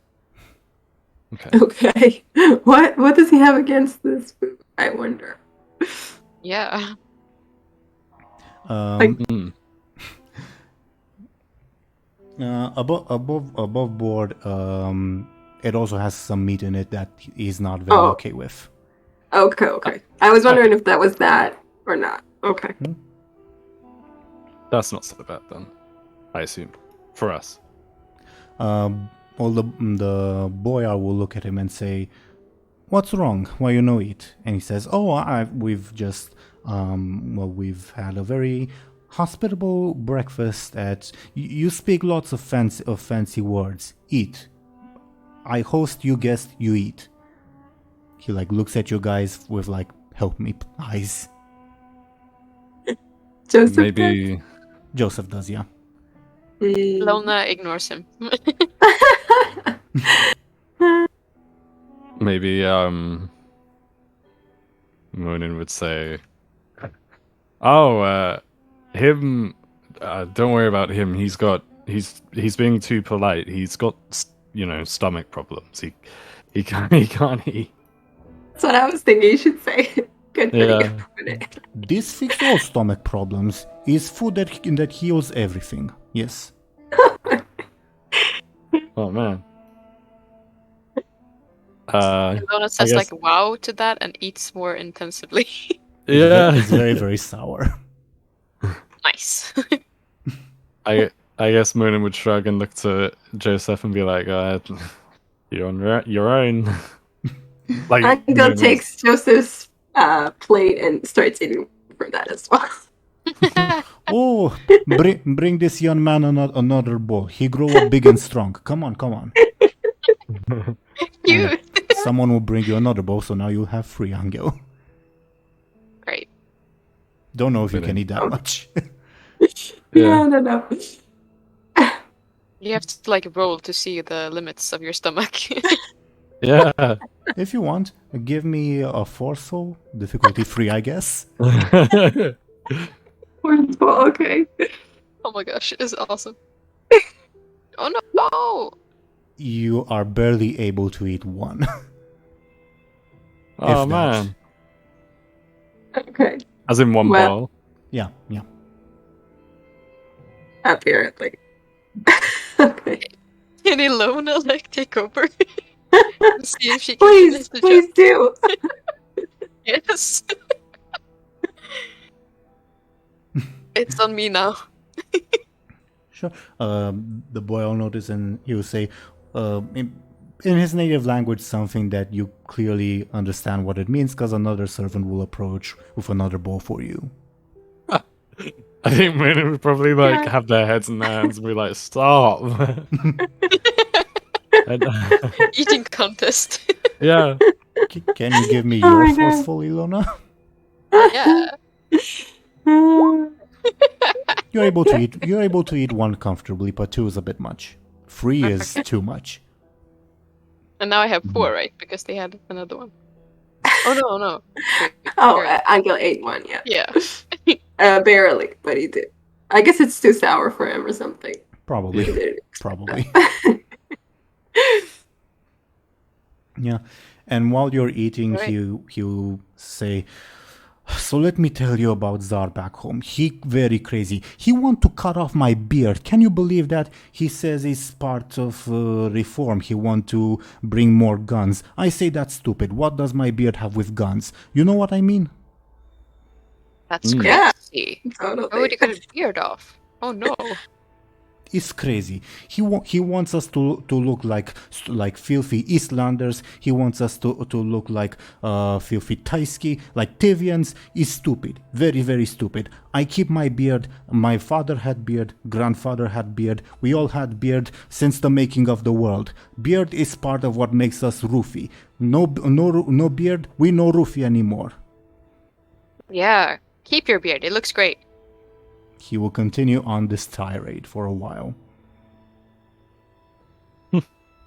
Okay. Okay. What does he have against this food? I wonder. Yeah. Mm. Above board, it also has some meat in it that he's not very Oh. okay with. Okay. I was wondering if that was that or not. Okay. That's not so bad then, I assume, for us. Well, the boy will look at him and say, "What's wrong? Why you no eat?" And he says, "Oh, we've just we've had a very hospitable breakfast. You speak lots of fancy words. Eat. I host you guest. You eat." He looks at you guys with help me eyes. Joseph. Maybe. Joseph does, yeah. Illona ignores him. Maybe Muninn would say, "Oh, him. Don't worry about him. He's being too polite. He's got stomach problems. He can't eat." That's what I was thinking you should say. Good for Yeah. you. This fixes all stomach problems. Is food that heals everything. Yes. Oh man. Illona says guess- wow to that and eats more intensively. Yeah. It's very, very sour. Nice. I guess Muninn would shrug and look to Joseph and be like, "You're on your own." Anghel Muninn takes Joseph's plate and starts eating from that as well. Oh, bring this young man another bowl. He grow up big and strong. Come on. Cute. Someone will bring you another bowl, so now you'll have 3, Anghel. Great. Don't know if you can eat that much. Yeah, no. You have to roll to see the limits of your stomach. Yeah. If you want, give me a forceful, difficulty 3, I guess. Okay. Oh my gosh, it's awesome. Oh no! You are barely able to eat 1. Oh If that. man. Okay. As in one Well- bowl. Yeah. Apparently. Okay. Can Illona take over? And see if she can finish the Please job? do. Yes. It's on me now. Sure. The boy will notice and he will say, in his native language, something that you clearly understand what it means, because another servant will approach with another bowl for you. I think Muninn would probably have their heads in their hands and be like, "Stop." And, Eating contest. yeah. Can you give me Oh your my God. forceful, Illona? Yeah. You're able to eat. You're able to eat 1 comfortably, but 2 is a bit much. 3 is too much. And now I have 4, right? Because they had another one. Oh no. Wait, Oh, you're right. Anghel ate 1, yeah. Yeah. Barely, but he did. I guess it's too sour for him or something. He Probably. didn't Probably. Yeah. And while you're eating, Right. he'll say, "So let me tell you about Tsar back home. He very crazy. He want to cut off my beard. Can you believe that? He says it's part of reform. He want to bring more guns. I say that's stupid. What does my beard have with guns? You know what I mean? That's Yeah. crazy. Totally. Why would you cut his beard off? Oh no. It's crazy. He wants us to look like filthy Eastlanders. He wants us to look like filthy Taiski, like Tivians. Is stupid. Very, very stupid. I keep my beard. My father had beard. Grandfather had beard. We all had beard since the making of the world. Beard is part of what makes us roofy. No beard. We no roofy anymore." Yeah. Keep your beard. It looks great. He will continue on this tirade for a while.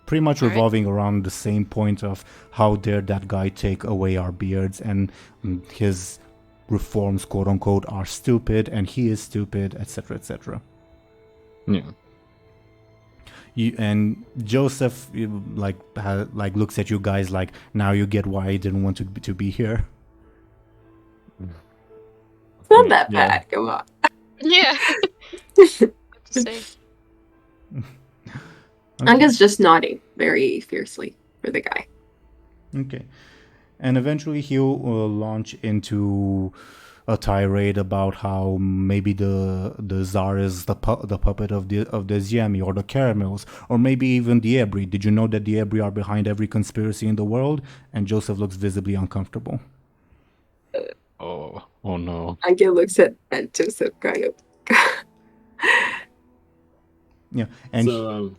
Pretty much All right. revolving around the same point of how dare that guy take away our beards, and his reforms, quote unquote, are stupid and he is stupid, etc., etc. Yeah. and Joseph looks at you guys like, now you get why I didn't want to be here. It's not that Yeah. bad. Come on. Yeah. What to say? Anga's just nodding very fiercely for the guy. Okay. And eventually he'll launch into a tirade about how maybe the Tsar is the puppet of the Ziemi or the Caramels, or maybe even the Ebri. Did you know that the Ebri are behind every conspiracy in the world? And Joseph looks visibly uncomfortable. Oh no. Anga looks at Joseph kind of. Yeah, and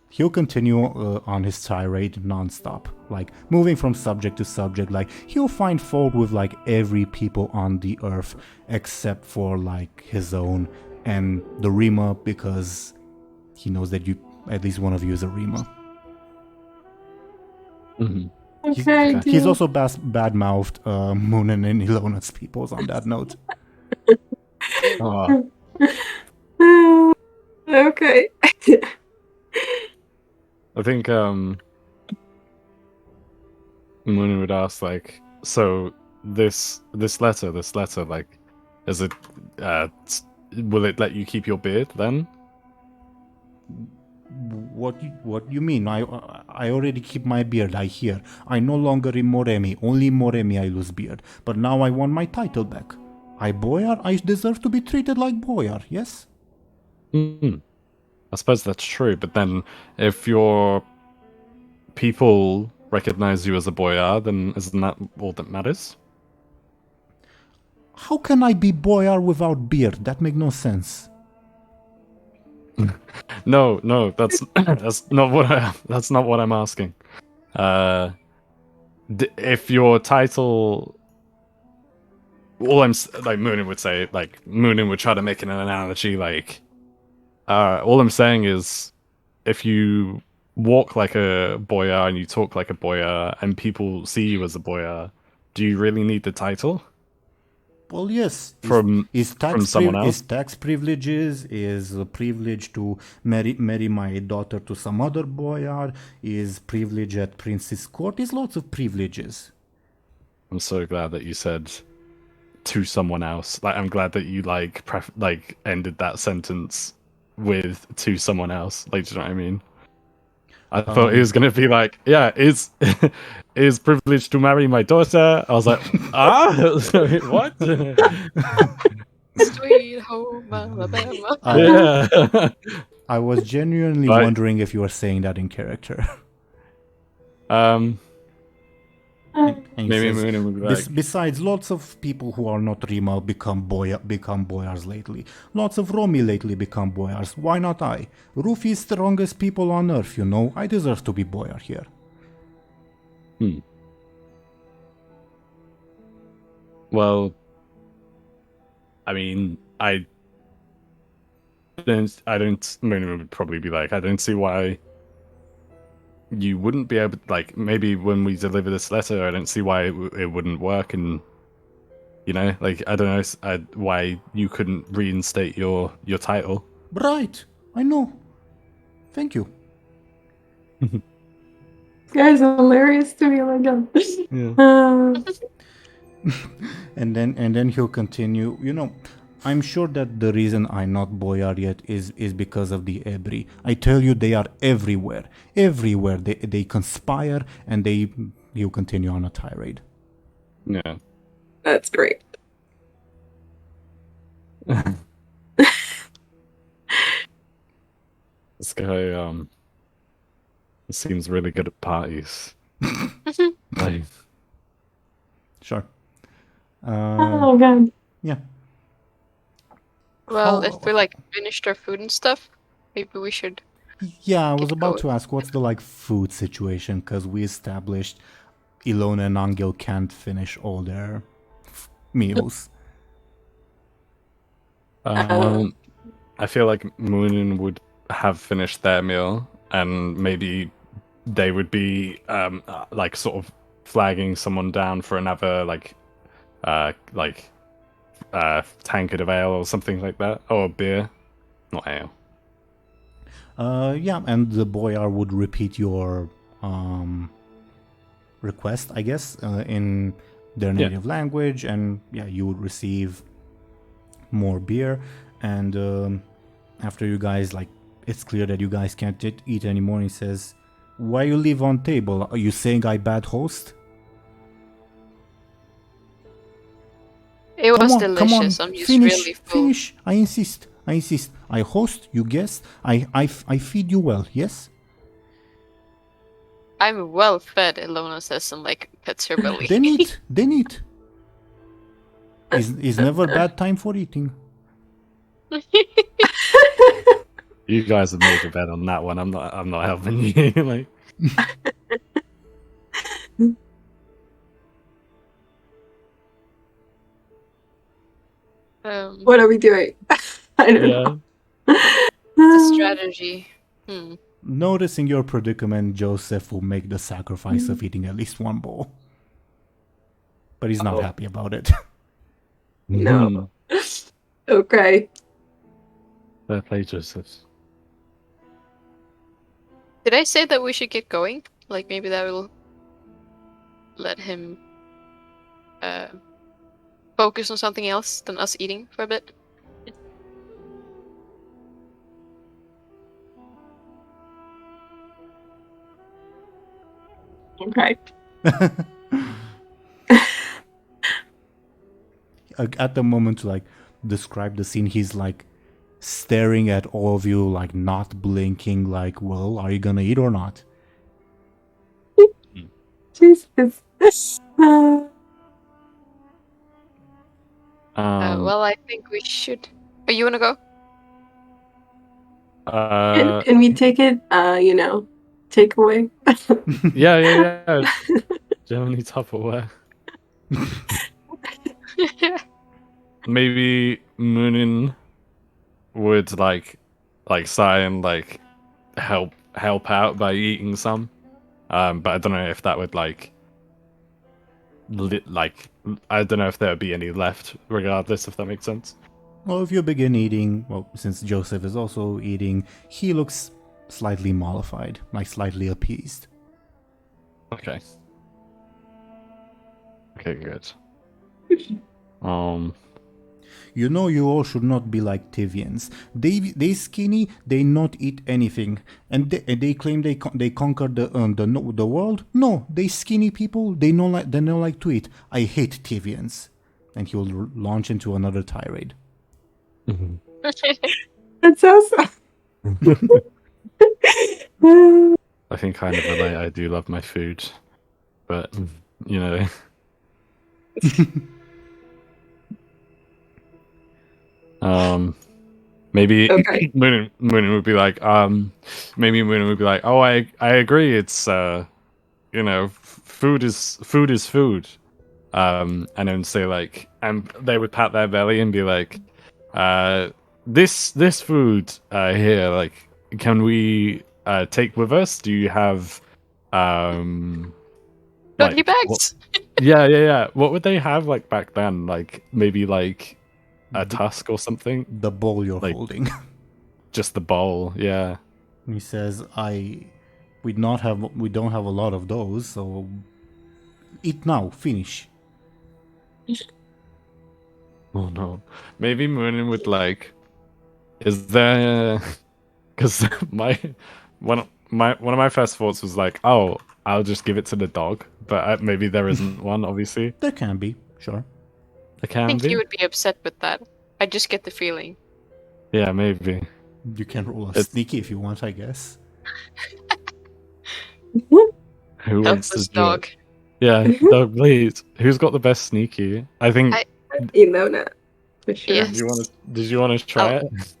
he'll continue on his tirade nonstop, like moving from subject to subject. Like he'll find fault with like every people on the earth except for like his own and the Rima, because he knows that at least one of you is a Rima. Mm-hmm. Okay, He's also bad-mouthed Muninn and Illona's peoples on that note. Oh. Okay. I think Muninn would ask, like, so this letter, like, is it will it let you keep your beard then? What you mean? I already keep my beard, I hear. I no longer in Moremi. Only Moremi I lose beard. But now I want my title back. I boyar, I deserve to be treated like boyar, yes? I suppose that's true, but then if your people recognize you as a boyar, then isn't that all that matters? How can I be boyar without beard? That makes no sense. No, that's not what I'm asking. If your title, Muninn would say, like Muninn would try to make an analogy, like, all I'm saying is, if you walk like a boyar and you talk like a boyar and people see you as a boyar, do you really need the title? Well, yes. From someone else? Is tax privileges, is a privilege to marry my daughter to some other boyar, is privilege at prince's court, is lots of privileges. I'm so glad that you said to someone else. Like, I'm glad that you ended that sentence with to someone else. Like, do you know what I mean? I thought he was gonna be like, yeah, is privileged to marry my daughter. I was like, what? Sweet home Alabama. Yeah. I was genuinely wondering if you were saying that in character. And Maybe says, Muninn would be like, besides, lots of people who are not Rima become boyars lately. Lots of Romi lately become boyars. Why not I? Rufi's strongest people on earth, you know. I deserve to be boyar here. Well, I mean, Muninn would probably be like, I don't see why you wouldn't be able to, like, maybe when we deliver this letter, I don't see why it wouldn't work, and, you know, like, I don't know why you couldn't reinstate your title. Right, I know. Thank you. This guy's hilarious to me. Like, And then he'll continue. You know, I'm sure that the reason I'm not boyar yet is because of the Ebri. I tell you, they are everywhere. Everywhere. They conspire, and he'll continue on a tirade. Yeah. That's great. This guy, seems really good at parties. Like, Sure. Oh god. Yeah. Well, if we finished our food and stuff, maybe we should. Yeah, I was Keep about going. to ask, what's the food situation? Because we established Illona and Anghel can't finish all their meals. I feel like Muninn would have finished their meal, and maybe they would be sort of flagging someone down for another tankard of ale or something like that, or beer, not ale. Yeah, and the boyar would repeat your request, I guess, in their native language, and yeah, you would receive more beer. And after you guys, like, it's clear that you guys can't eat anymore, he says, "Why you leave on table? Are you saying I bad host?" It was Come delicious. on, I'm just finish, really full. finish. I insist. I host, you guess. I feed you well, yes? I'm well fed, Illona says, and like pets her belly. Then eat. It's never a bad time for eating. You guys have made a bet on that one. I'm not helping you. Like, What are we doing? I don't know. It's a strategy. Noticing your predicament, Joseph will make the sacrifice of eating at least one bowl. But he's not happy about it. No. Okay. Fair play, Joseph. Did I say that we should get going? Like maybe that will let him focus on something else than us eating for a bit. Okay. At the moment to like describe the scene, he's like staring at all of you, like not blinking, like, well, are you gonna eat or not? Jesus. Well, I think we should. Oh, you wanna go? Can we take it, take away? Yeah. Germany Tupperware. Maybe Muninn would like sigh and like help out by eating some. But I don't know if that would like I don't know if there would be any left regardless, if that makes sense. Well, if you begin eating, well, since Joseph is also eating, he looks slightly mollified, like slightly appeased. Okay. Okay, good. You know, you all should not be like Tivians. They skinny, they not eat anything, and they claim they conquered the world. No, they skinny people. They don't like to eat. I hate Tivians, and he will launch into another tirade. That's awesome. I can kind of relate. I do love my food, but you know. Maybe Okay. Muninn would be like, maybe Muninn would be like, oh, I agree. It's food is food. And then say like, and they would pat their belly and be like, this food here, like, can we take with us? Do you have Doggy like, bags. yeah. What would they have like back then? Like maybe like a tusk or something? The bowl you're Like- holding. Just the bowl, yeah. He says, we don't have a lot of those, so eat now, finish. Oh no. Maybe Muninn would like. Is there? Because one of my first thoughts was like, oh, I'll just give it to the dog, but maybe there isn't one. Obviously, There can be, sure. there I can think be. he would be upset with that. I just get the feeling. Yeah, maybe. You can roll a It's- sneaky if you want, I guess. Who wants Helpless to do dog. it? Yeah, dog, please. Who's got the best sneaky? I think. Illona, for sure. Yes. Did you want to try Oh. it?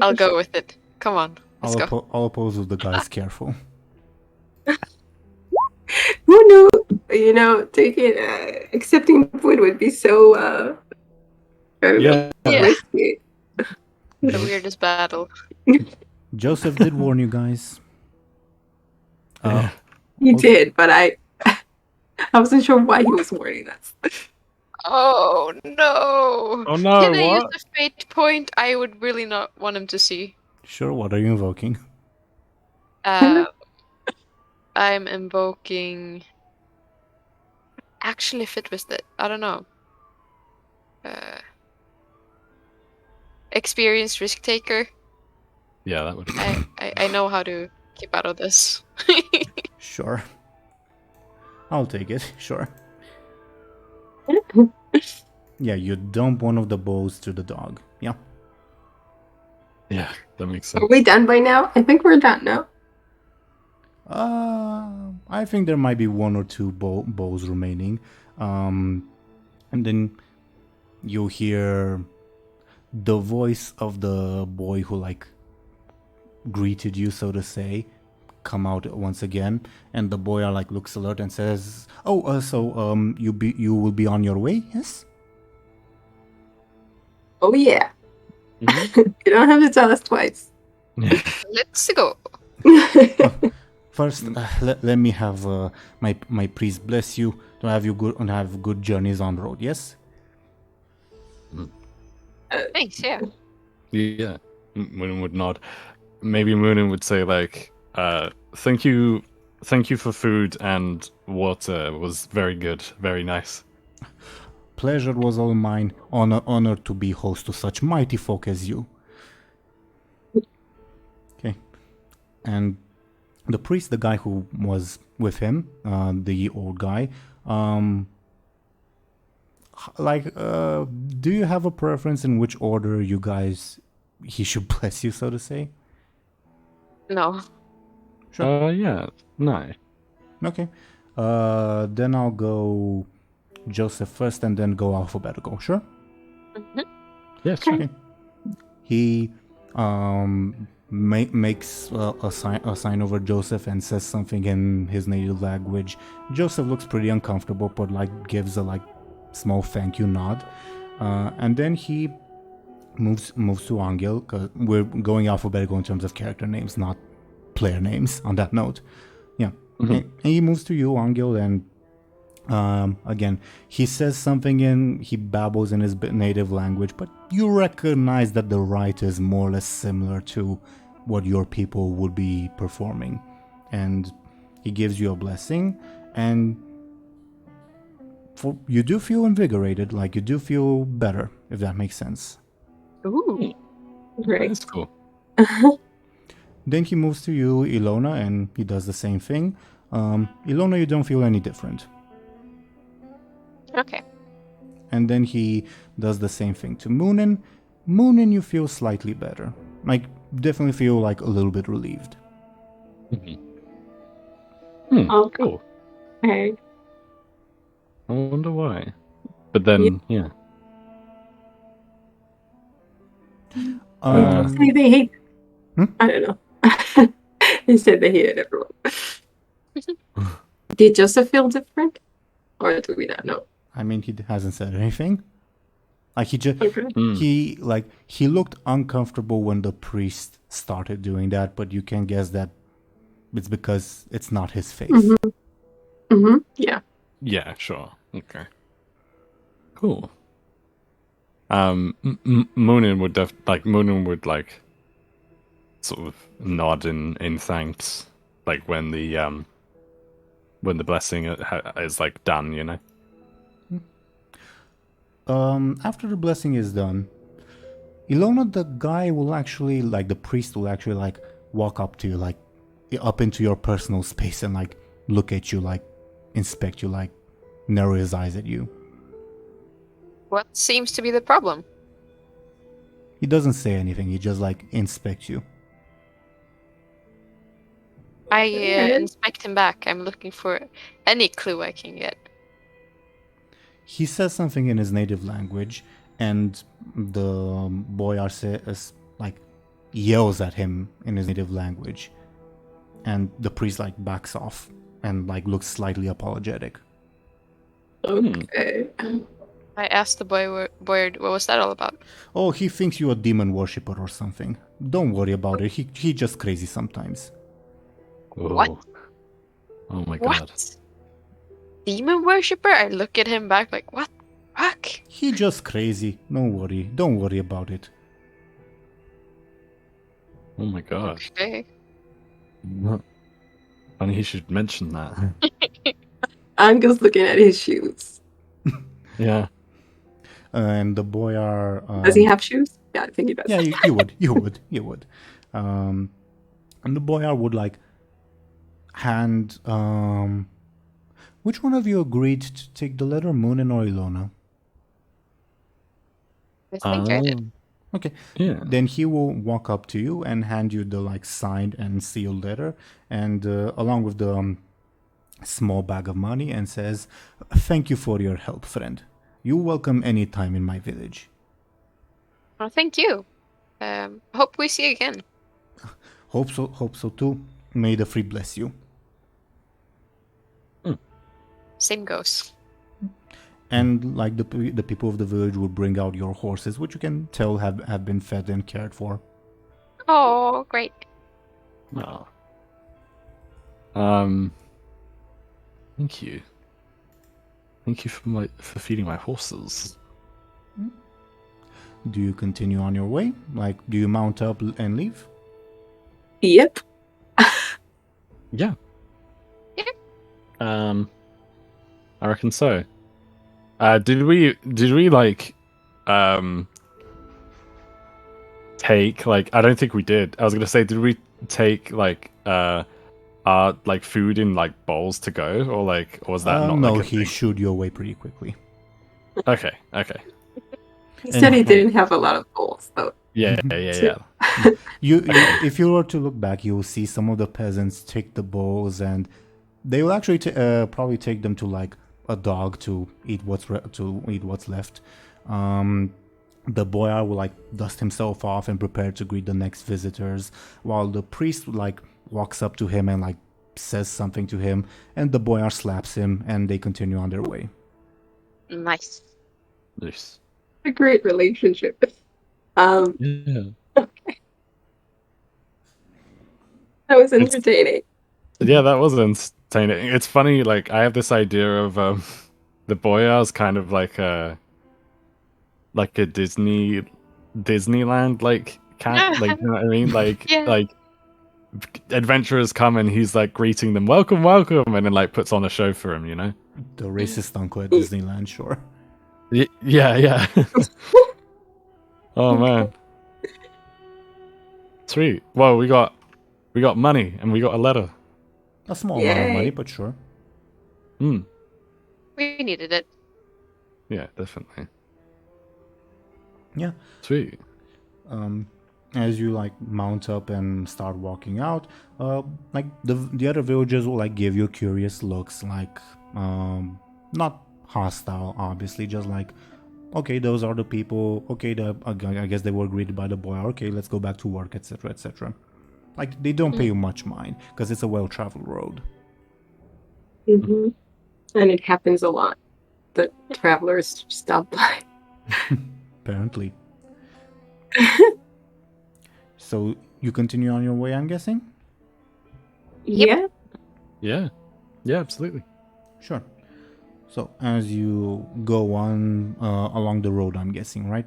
I'll go with it. Come on, let's go. I'll oppose with the guys careful. Who knew, accepting food would be so, I don't know, Yeah. risky. The weirdest battle. Joseph did warn you guys. He Also- did, but I wasn't sure why he was warning us. Oh no! Oh no! Can I use What? the fate point? I would really not want him to see. Sure, what are you invoking? I'm invoking. Actually, if it was the, I don't know. Experienced risk taker. Yeah, that would. I know how to keep out of this. Sure. I'll take it, sure. Yeah, you dump one of the bows to the dog. Yeah. Yeah, that makes Are sense. we done by now? I think we're done now. I think there might be one or two bows remaining. And then you hear the voice of the boy who like greeted you, so to say, come out once again, and the boy like looks alert and says, you will be on your way, yes? Oh yeah. Mhm. You don't have to tell us twice. Let's go. First, let me have my priest bless you to have you good and have good journeys on road, yes? Thanks, yeah. Yeah, Muninn would nod. Maybe Muninn would say like, thank you for food and water. It was very good, very nice. Pleasure was all mine. Honor to be host to such mighty folk as you. Okay. And the priest, the guy who was with him, the old guy, do you have a preference in which order he should bless you, so to say? No. Sure. Yeah, no. Okay. Then I'll go Joseph first and then go alphabetical, sure? Mhm. Yes, sure. Okay. He makes a sign over Joseph and says something in his native language. Joseph looks pretty uncomfortable, but like gives a like small thank you nod, and then he moves to Anghel, because we're going alphabetical in terms of character names, not player names. On that note, yeah, and he moves to you, Anghel, and again, he says something he babbles in his native language, but you recognize that the rite is more or less similar to what your people would be performing. And he gives you a blessing, and you do feel invigorated, like you do feel better, if that makes sense. Ooh. Great. That's cool. Then he moves to you, Illona, and he does the same thing. Illona, you don't feel any different. Okay. And then he does the same thing to Muninn. Muninn, you feel slightly better. Like, definitely feel like a little bit relieved. Oh. Cool. Okay. I wonder why. But then, yeah. Say they hate. I don't know. They said they hated everyone. Did Joseph feel different? Or do we not know? I mean, he hasn't said anything. Like, Okay. he looked uncomfortable when the priest started doing that, but you can guess that it's because it's not his faith. Yeah. Yeah, sure. Okay. Cool. Muninn would sort of nod in thanks, like when the blessing is like done, you know. After the blessing is done, Illona, the guy will actually, like, the priest will actually, like, walk up to you, like, up into your personal space and, like, look at you, like, inspect you, like, narrow his eyes at you. What seems to be the problem? He doesn't say anything, he just, like, inspects you. I inspect him back. I'm looking for any clue I can get. He says something in his native language, and the boy yells at him in his native language, and the priest like backs off and like looks slightly apologetic. Okay. I asked the boy what was that all about? Oh, he thinks you're a demon worshipper or something. Don't worry about it. He just crazy sometimes. What? Oh my god. What? Demon worshipper? I look at him back like, what? Fuck? He just crazy. Don't worry about it. Oh my god. Okay. Funny you should mention that. Angel's looking at his shoes. Yeah. And the boyar. Does he have shoes? Yeah, I think he does. Yeah, you would. And the boyar would like hand. Which one of you agreed to take the letter, Muninn or Illona? I think I did. Okay. Yeah. Then he will walk up to you and hand you the like signed and sealed letter, and along with the small bag of money, and says, "Thank you for your help, friend. You're welcome anytime in my village." Well, thank you. Hope we see you again. Hope so too. May the free bless you. Same goes. And like the people of the village will bring out your horses, which you can tell have been fed and cared for. Oh, great. Oh. Thank you. Thank you for feeding my horses. Do you continue on your way? Like, do you mount up and leave? Yep. Yeah. Yeah. I reckon so. Did we like take like I don't think we did. I was gonna say, did we take like like food in like bowls to go, or was that not? No, like, a he thing? shooed you away pretty quickly. Okay. He said he didn't have a lot of goals, though. Yeah. You if you were to look back, you will see some of the peasants take the bowls, and they will actually probably take them to like a dog to eat what's left. The boyar will like dust himself off and prepare to greet the next visitors, while the priest like walks up to him and like says something to him, and the boyar slaps him, and they continue on their way. Nice. Nice. A great relationship. Yeah. That was entertaining. Yeah, that was entertaining. It's funny, like I have this idea of the boyar's kind of like a Disneyland like cat, like you know what I mean? Like Yeah. like adventurers come and he's like greeting them, welcome, welcome, and then like puts on a show for him, you know? The racist uncle at Disneyland, sure. Yeah. Oh man. Sweet. Well, we got money and we got a letter. A small amount of Yay. money, but sure. Mm. We needed it. Yeah, definitely. Yeah. Sweet. As you like mount up and start walking out, like the other villagers will like give you curious looks, like not hostile, obviously, just like, okay, those are the people. Okay, I guess they were greeted by the boy. Okay, let's go back to work, etc., etc. Like they don't pay you much mind because it's a well-traveled road. Mm-hmm. And it happens a lot. The travelers stop by. Apparently. So you continue on your way, I'm guessing? Yep. Yeah. Yeah, absolutely. Sure. So as you go on along the road, I'm guessing, right?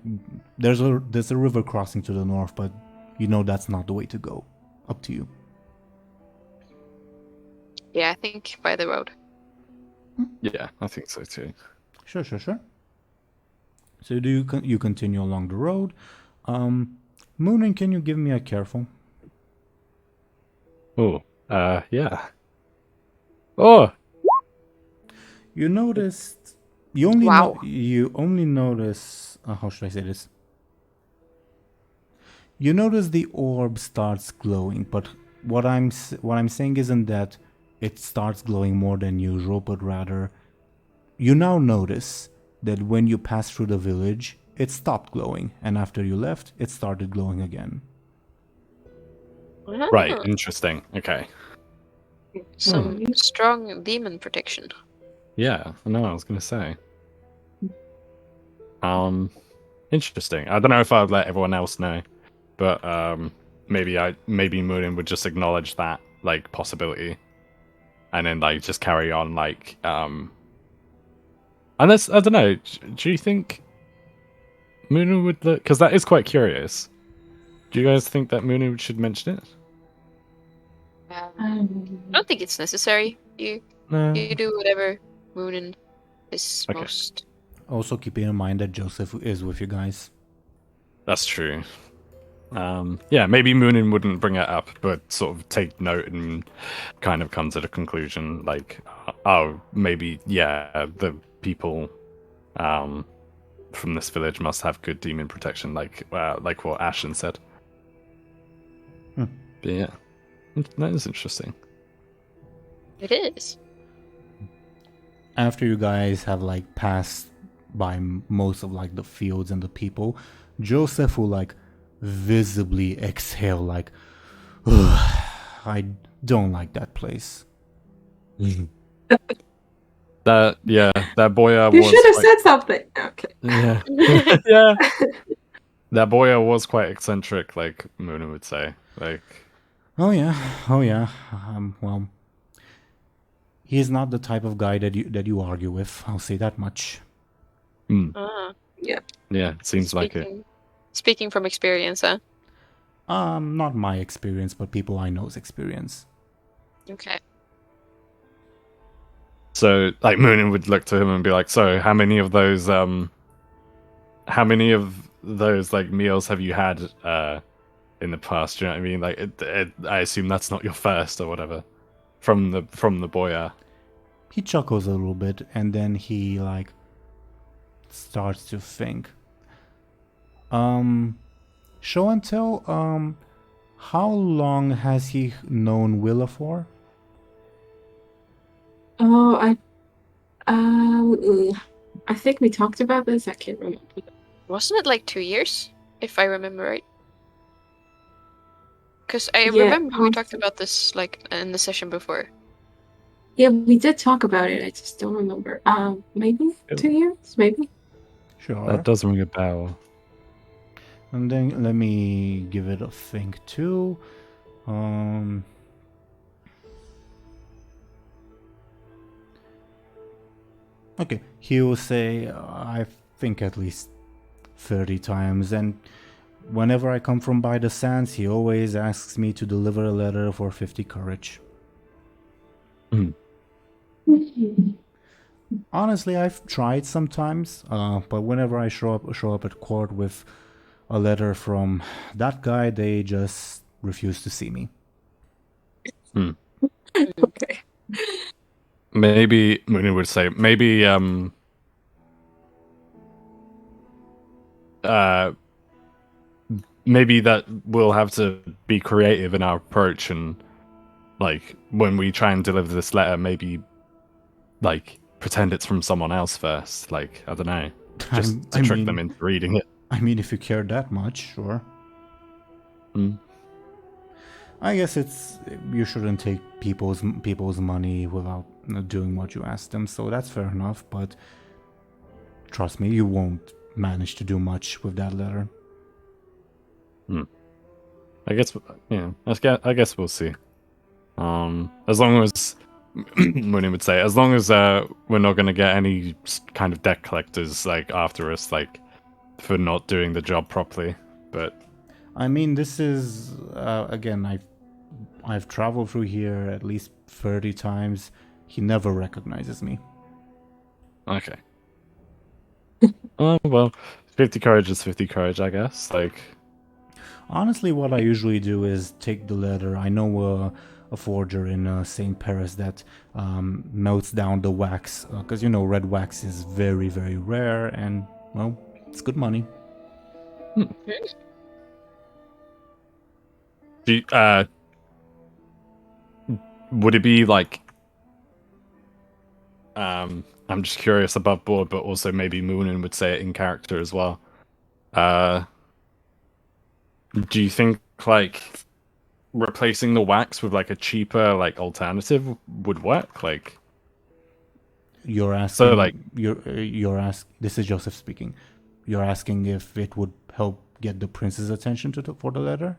There's a river crossing to the north, but you know that's not the way to go. Up to you. Yeah, I think by the road. Yeah, I think so too. Sure. So do you continue along the road? Muninn, can you give me a careful? Oh, yeah. Oh, You noticed. You only Wow. you only notice. How should I say this? You notice the orb starts glowing, but what I'm saying isn't that it starts glowing more than usual, but rather you now notice that when you pass through the village, it stopped glowing, and after you left, it started glowing again. right. Ah, Interesting. Okay. Some strong demon protection. Yeah, I know. I was gonna say. Interesting. I don't know if I'd let everyone else know, but maybe Muninn would just acknowledge that like possibility, and then like just carry on like Unless I don't know. Do you think Muninn would look? Because that is quite curious. Do you guys think that Muninn should mention it? I don't think it's necessary. You do whatever Muninn is Okay. most. Also, keeping in mind that Joseph is with you guys. That's true. Yeah, maybe Muninn wouldn't bring it up, but sort of take note and kind of come to the conclusion, like, oh, maybe, yeah, the people from this village must have good demon protection, like what Ashen said. Hmm. But yeah, that is interesting. It is. After you guys have like passed by most of like the fields and the people, Joseph will like visibly exhale like, I don't like that place. That boy You was should have quite, said something. Okay. yeah. Yeah. That boy was quite eccentric, like Muninn would say. Like, Oh yeah. Well, he's not the type of guy that you argue with. I'll say that much. Yeah. yeah, it seems like it. Speaking from experience, huh? Not my experience, but people I know's experience. Okay. So, like, Muninn would look to him and be like, "So, how many of those like meals have you had in the past? Do you know what I mean? Like, I assume that's not your first or whatever from the boyar." He chuckles a little bit and then he like starts to think. Show and tell, how long has he known Willa for? Oh, I think we talked about this. I can't remember. Wasn't it like 2 years, if I remember right? Because I Yeah, remember we talked about this like in the session before. Yeah, we did talk about it. I just don't remember. Maybe 2 years, maybe. Sure. That does ring a bell. And then let me give it a think too. Okay, he will say, I think at least 30 times, and whenever I come from by the sands, he always asks me to deliver a letter for 50 courage. Honestly, I've tried sometimes, but whenever I show up at court with a letter from that guy, they just refuse to see me. Okay. Maybe Muninn would say, maybe maybe that we'll have to be creative in our approach, and like when we try and deliver this letter, maybe like pretend it's from someone else first. Like, I don't know, just to trick them into reading it. I mean, if you care that much, sure. I guess you shouldn't take people's money without doing what you ask them, so that's fair enough. But trust me, you won't manage to do much with that letter. I guess, yeah. I guess we'll see. As long as Muninn would say, as long as we're not going to get any kind of debt collectors like after us, like for not doing the job properly. But I mean, this is again, I've traveled through here at least 30 times. He never recognizes me. Okay. Well, 50 courage is 50 courage, I guess. Like, honestly, what I usually do is take the letter. I know a forger in St. Paris that melts down the wax, because you know red wax is very, very rare, and well, it's good money. do you, would it be like? I'm just curious above board, but also maybe Muninn would say it in character as well. Do you think like replacing the wax with like a cheaper like alternative would work? Like, You're asking. So, like, you're ask. This is Joseph speaking. You're asking if it would help get the prince's attention for the letter,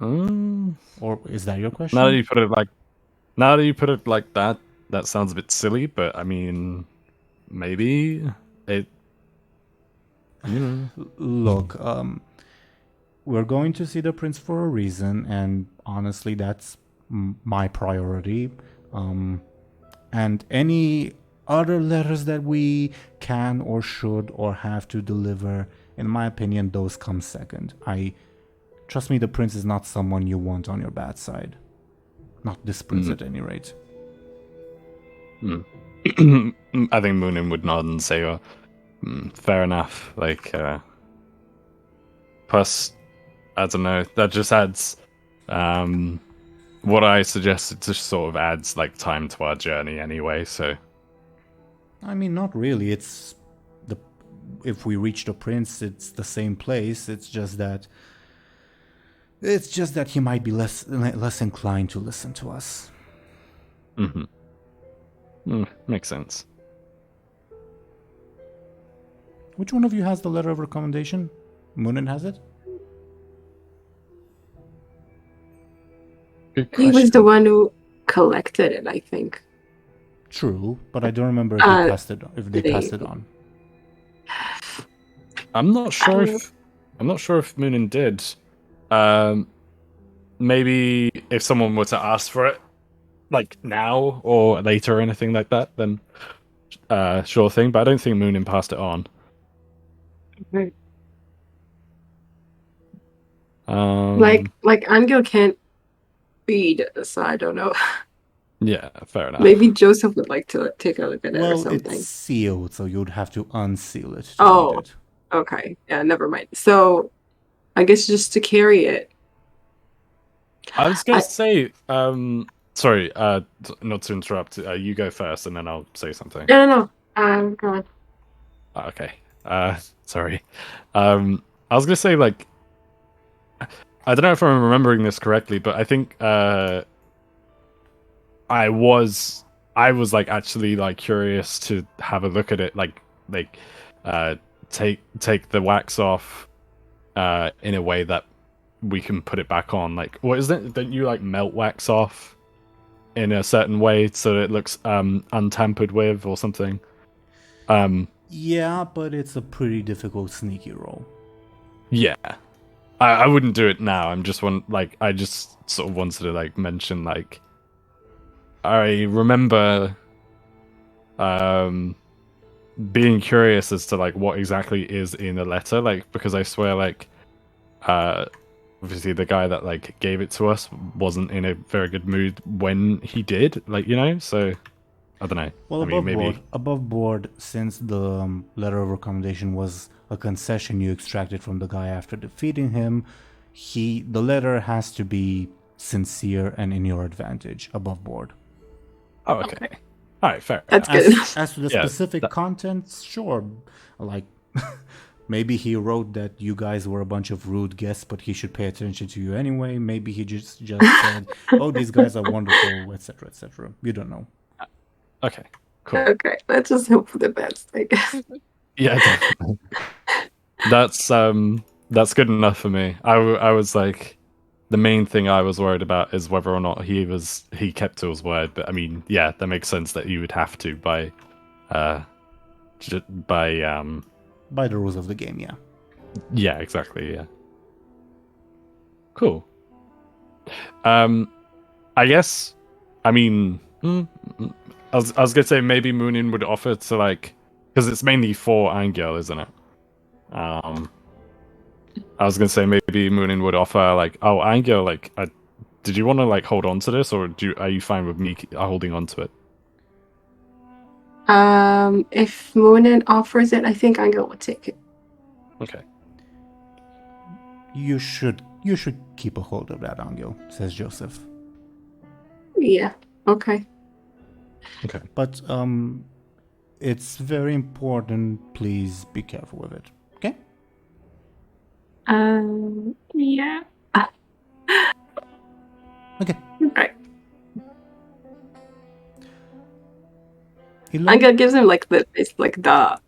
or is that your question? now that you put it like that, that sounds a bit silly. But I mean, maybe it. You know. Look, we're going to see the prince for a reason, and honestly, that's my priority. And any other letters that we can or should or have to deliver, in my opinion, those come second. Trust me, the prince is not someone you want on your bad side. Not this prince at any rate. I think Muninn would nod and say, oh, fair enough. Like, plus, I don't know, that just adds, what I suggested just sort of adds, like, time to our journey anyway, so. I mean, not really. If we reach the prince, it's the same place. It's just that he might be less inclined to listen to us. Makes sense. Which one of you has the letter of recommendation? Muninn has it? Good He was question. the one who collected it, I think. True, but I don't remember if they passed it on. I'm not sure if Muninn did. Maybe if someone were to ask for it, like now or later or anything like that, then sure thing. But I don't think Muninn passed it on. Right. Um, Like Anghel can't read, so I don't know. yeah, fair enough. Maybe Joseph would like to take a look at it or Well, something. it's sealed, so you'd have to unseal it to Oh. read it. Okay, yeah, never mind. So, I guess just to carry it. I was gonna say, sorry, not to interrupt. You go first, and then I'll say something. No. Go on. Okay. Sorry. I was gonna say, like, I don't know if I'm remembering this correctly, but I think I was like actually like curious to have a look at it, like take the wax off in a way that we can put it back on. Like, what is it? Don't you like melt wax off in a certain way so that it looks untampered with or something? Yeah, but it's a pretty difficult sneaky roll. Yeah. I wouldn't do it now. I just sort of wanted to like mention, like, I remember being curious as to like what exactly is in the letter, like, because I swear, like, obviously the guy that like gave it to us wasn't in a very good mood when he did, like, you know, so I don't know. Well, I mean, above board, since the letter of recommendation was a concession you extracted from the guy after defeating him, the letter has to be sincere and in your advantage, above board. Oh, okay. All right, fair. That's good. As to the specific contents, sure, like maybe he wrote that you guys were a bunch of rude guests, but he should pay attention to you anyway. Maybe he just said, "Oh, these guys are wonderful," etc., etc. You don't know. Okay, cool. Okay, let's just hope for the best, I guess. Yeah, definitely. That's good enough for me. I was like, the main thing I was worried about is whether or not he kept to his word. But I mean, yeah, that makes sense that you would have to by By the rules of the game, yeah. Yeah, exactly. Yeah. Cool. I guess. I mean, I was gonna say maybe Muninn would offer to, like, because it's mainly for Anghel, isn't it? I was gonna say maybe Muninn would offer, like, oh, Anghel, like, did you want to like hold on to this, or are you fine with me holding on to it? If Muninn offers it, I think Anghel would take it. Okay. You should keep a hold of that, Anghel, says Joseph. Yeah. Okay. Okay. But it's very important. Please be careful with it. Okay. Yeah. Okay. Right. Illona? Anghel gives him like the face, like the.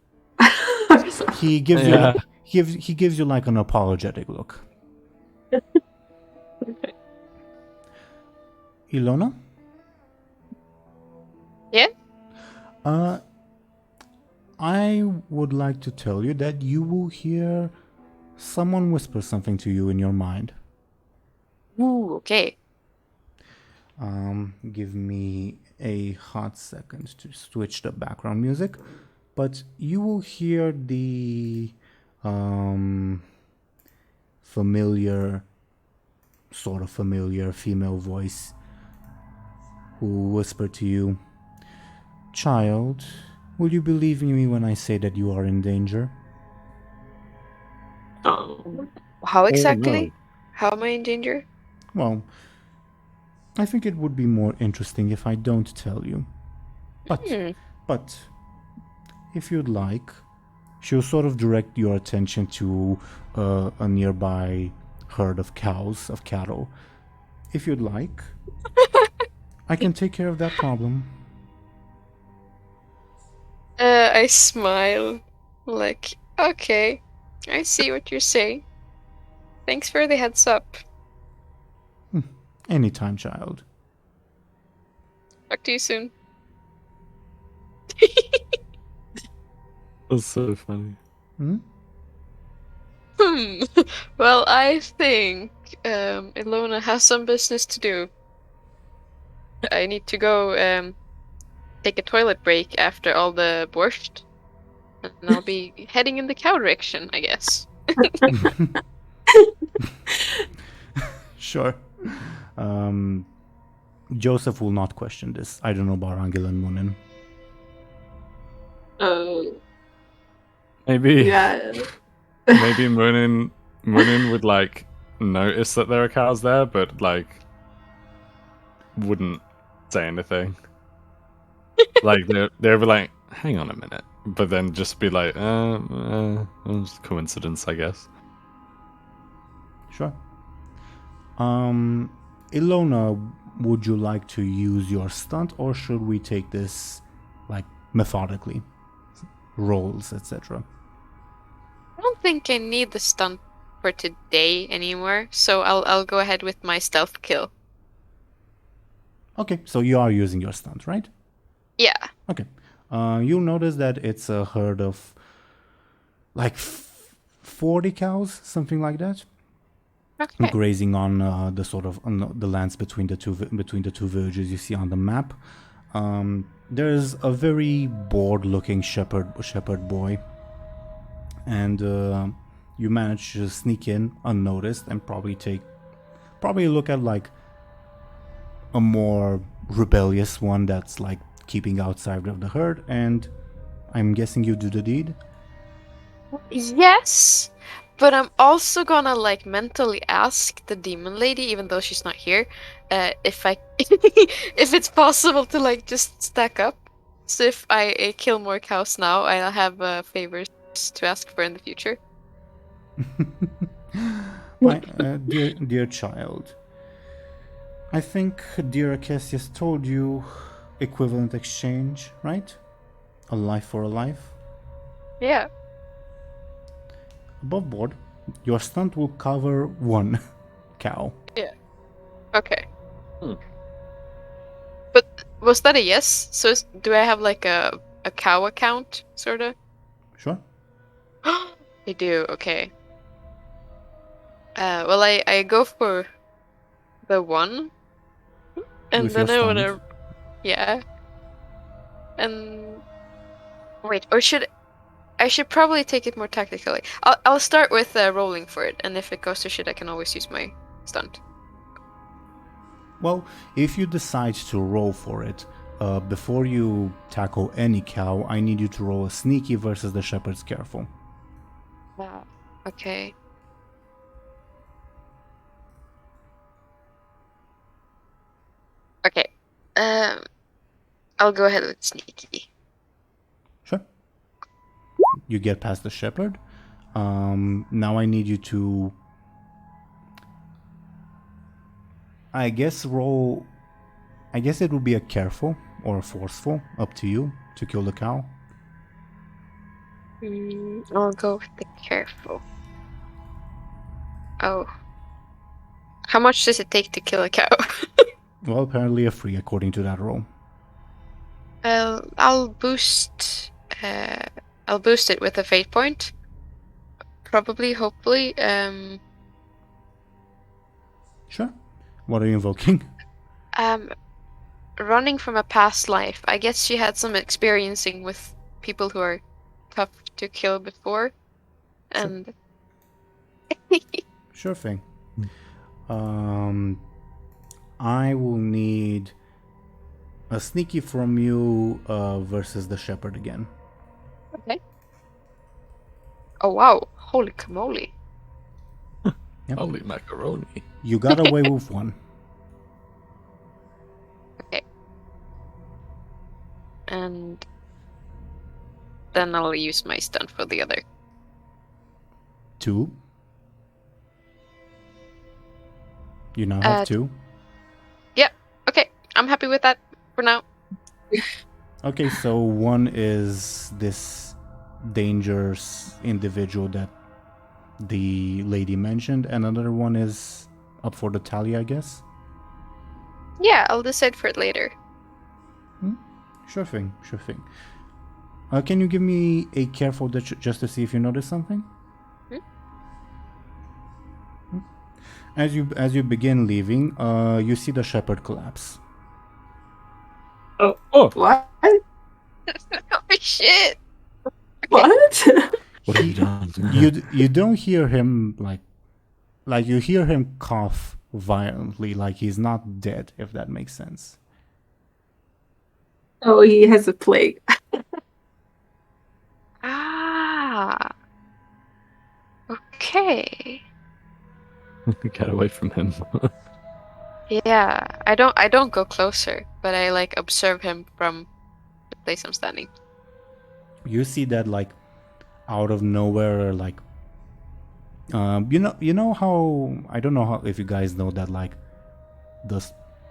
He gives Yeah. you he gives you like an apologetic look. Okay. Illona? Yeah? I would like to tell you that you will hear someone whispers something to you in your mind. Ooh, okay. Give me a hot second to switch the background music, but you will hear the familiar, sort of familiar female voice who whisper to you, "Child, will you believe me when I say that you are in danger?" Oh. How exactly? no. How am I in danger? Well, I think it would be more interesting if I don't tell you. But if you'd like, she'll sort of direct your attention to a nearby herd of cows, of cattle. If you'd like, I can take care of that problem. I smile. Like, okay, I see what you're saying. Thanks for the heads up. Anytime, child. Talk to you soon. That's so funny. Well, I think Illona has some business to do. I need to go take a toilet break after all the borscht. And I'll be heading in the cow direction, I guess. Sure. Joseph will not question this. I don't know about Anghel and Muninn. Oh. Maybe Yeah. maybe Muninn would like notice that there are cows there, but like wouldn't say anything. Like they'd be like, hang on a minute, but then just be like, it's coincidence, I guess. Sure. Illona, would you like to use your stunt, or should we take this like methodically? Rolls, etc. I don't think I need the stunt for today anymore, so I'll go ahead with my stealth kill. Okay, so you are using your stunt, right? Yeah. Okay. You'll notice that it's a herd of like 40 cows, something like that, Okay. grazing on the sort of on the lands between the two villages you see on the map. There's a very bored-looking shepherd boy, and you manage to sneak in unnoticed and probably look at like a more rebellious one that's like keeping outside of the herd, and I'm guessing you do the deed. Yes, but I'm also gonna like mentally ask the demon lady, even though she's not here, if I if it's possible to like just stack up. So if I kill more cows now, I'll have favors to ask for in the future. Dear child, I think dear Cassius told you equivalent exchange, right? A life for a life. Yeah. Above board, your stunt will cover one cow. Yeah. Okay. But was that a yes? So do I have like a cow account, sorta? Sure. I do. Okay. Well, I go for the one, and With then your I wanna, stunt. yeah. And wait, or I should probably take it more tactically. I'll start with rolling for it, and if it goes to shit, I can always use my stunt. Well, if you decide to roll for it, before you tackle any cow, I need you to roll a sneaky versus the shepherd's careful. Wow. Okay. Okay. I'll go ahead with sneaky. Sure. You get past the shepherd. Now I need you to, I guess it will be a careful or a forceful, up to you, to kill the cow. I'll go with the careful. Oh. How much does it take to kill a cow? Well, apparently a free according to that roll. I'll boost it with a fate point. probably, hopefully. Sure. What are you invoking? Running from a past life. I guess she had some experiencing with people who are tough to kill before, and Sure thing. I will need a sneaky from you versus the shepherd again. okay. Oh wow! Holy camole! Yep. Holy macaroni. You got away with one. Okay. And then I'll use my stun for the other. 2. You now have 2. Okay, I'm happy with that for now. Okay, so one is this dangerous individual that the lady mentioned, and another one is up for the tally, I guess. Yeah, I'll decide for it later. Sure thing, sure thing. Can you give me a careful just to see if you notice something? As you begin leaving, you see the shepherd collapse. Oh, What? Oh shit! What? what have you done? You don't hear him like you hear him cough violently, like he's not dead, if that makes sense. Oh, he has a plague. Ah. Okay. Get away from him. Yeah, I don't go closer, but I like observe him from the place I'm standing. You see that like out of nowhere, like you know how I don't know how if you guys know that like the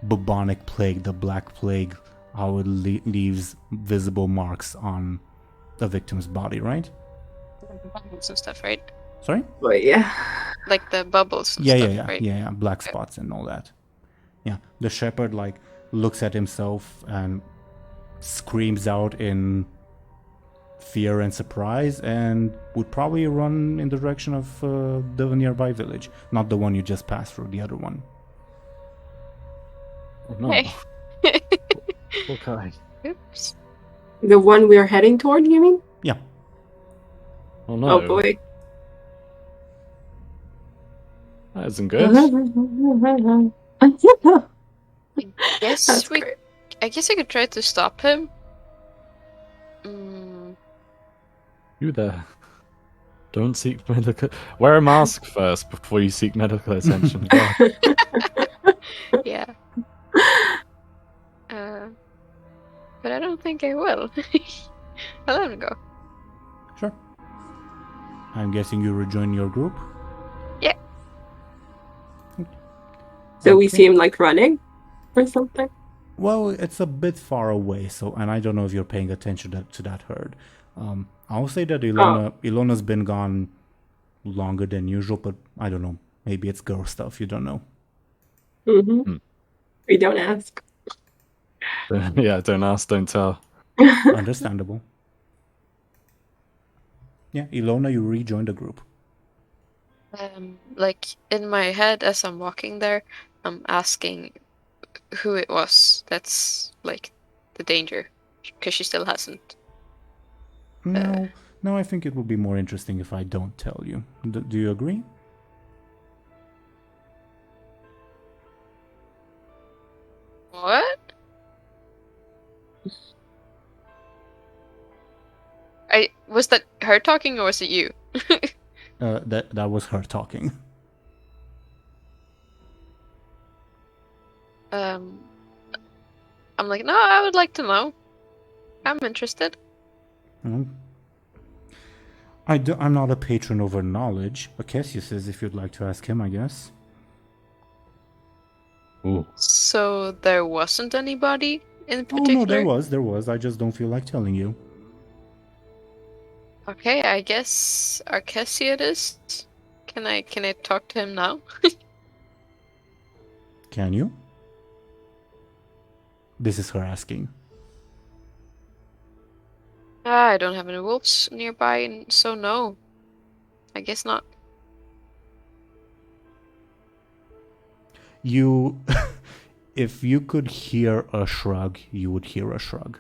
bubonic plague, the black plague, how it leaves visible marks on the victim's body, right? Bubbles and stuff, right? Sorry? But yeah. Like the bubbles and Yeah, stuff, right? yeah, black spots and all that. Yeah, the shepherd like looks at himself and screams out in fear and surprise, and would probably run in the direction of the nearby village, not the one you just passed through, the other one. Oh, no. Hey. Okay. Oops. The one we're heading toward, you mean? Yeah. Oh no. Oh boy. That isn't good. Yes, That's great. I guess I could try to stop him. You there. Don't seek medical. Wear a mask first before you seek medical attention. God. Yeah. But I don't think I will. I'll let him go. Sure. I'm guessing you rejoin your group? Yeah. So we Okay. see him like running or something. Well, it's a bit far away, so, and I don't know if you're paying attention to that herd. I'll say that Illona's been gone longer than usual, but I don't know. Maybe it's girl stuff, you don't know. Mm-hmm. We don't ask. Yeah, don't ask, don't tell. Understandable. Yeah, Illona, you rejoined the group. Like in my head as I'm walking there, I'm asking who it was that's like the danger, because she still hasn't. No, I think it would be more interesting if I don't tell you. Do you agree? What? Was that her talking or was it you? That was her talking. I'm like, no, I would like to know. I'm interested. I'm not a patron over knowledge. Cassius is, if you'd like to ask him, I guess. Ooh. So there wasn't anybody in Oh particular? no, there was. I just don't feel like telling you. Okay, I guess Arcesia it is. Can I talk to him now? Can you? This is her asking. I don't have any wolves nearby, and so no. I guess not. You, if you could hear a shrug, you would hear a shrug.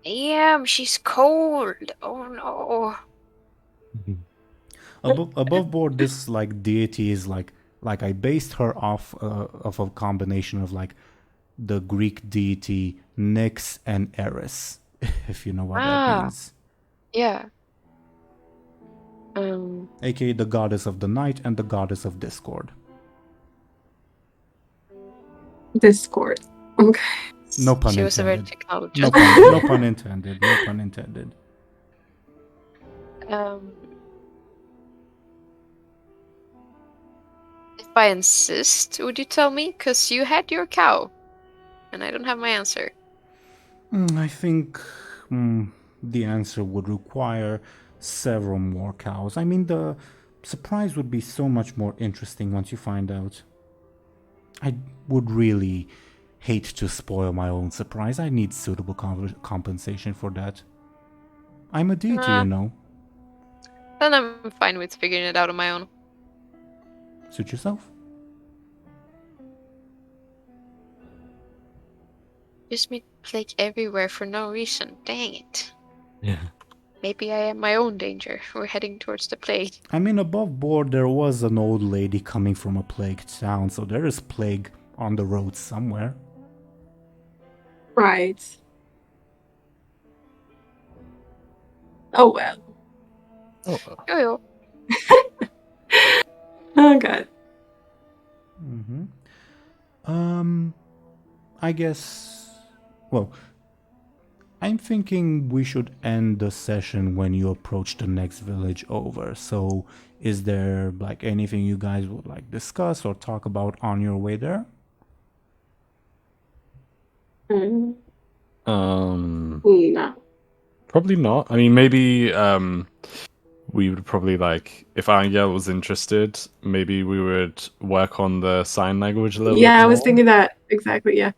Damn, she's cold. Oh no. Above board, this like deity is like I based her off of a combination of like the Greek deity Nyx and Eris, if you know what that means. Yeah. AKA the goddess of the night and the goddess of discord. Discord. Okay. No pun She was a very intended. technologist. No pun intended. No pun intended. If I insist, would you tell me? Because you had your cow, and I don't have my answer. I think the answer would require several more cows. I mean, the surprise would be so much more interesting once you find out. I would really hate to spoil my own surprise. I need suitable compensation for that. I'm a deity, you know. Then I'm fine with figuring it out on my own. Suit yourself. Just me plague everywhere for no reason. Dang it. Yeah. Maybe I am my own danger. We're heading towards the plague. I mean, above board, there was an old lady coming from a plagued town, so there is plague on the road somewhere. Right. Oh well. Yo. Oh god. I guess. Well, I'm thinking we should end the session when you approach the next village over. So, is there like anything you guys would like discuss or talk about on your way there? No. Probably not. I mean, maybe we would probably like, if Anghel was interested, maybe we would work on the sign language a little bit Yeah, I was more. thinking that exactly. Yeah.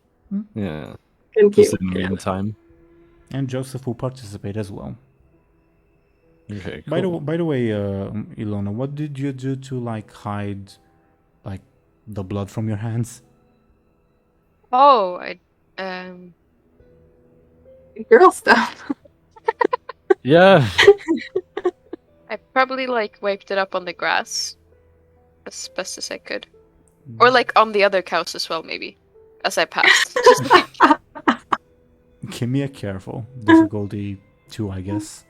Yeah. Thank Just you. in the meantime. And Joseph will participate as well. Okay. By Cool. the way, Illona, what did you do to like hide, like, the blood from your hands? Oh, Girl stuff. Yeah. I probably like wiped it up on the grass as best as I could, or like on the other cows as well, maybe as I passed. Just like, Give me a careful. Difficulty 2, I guess.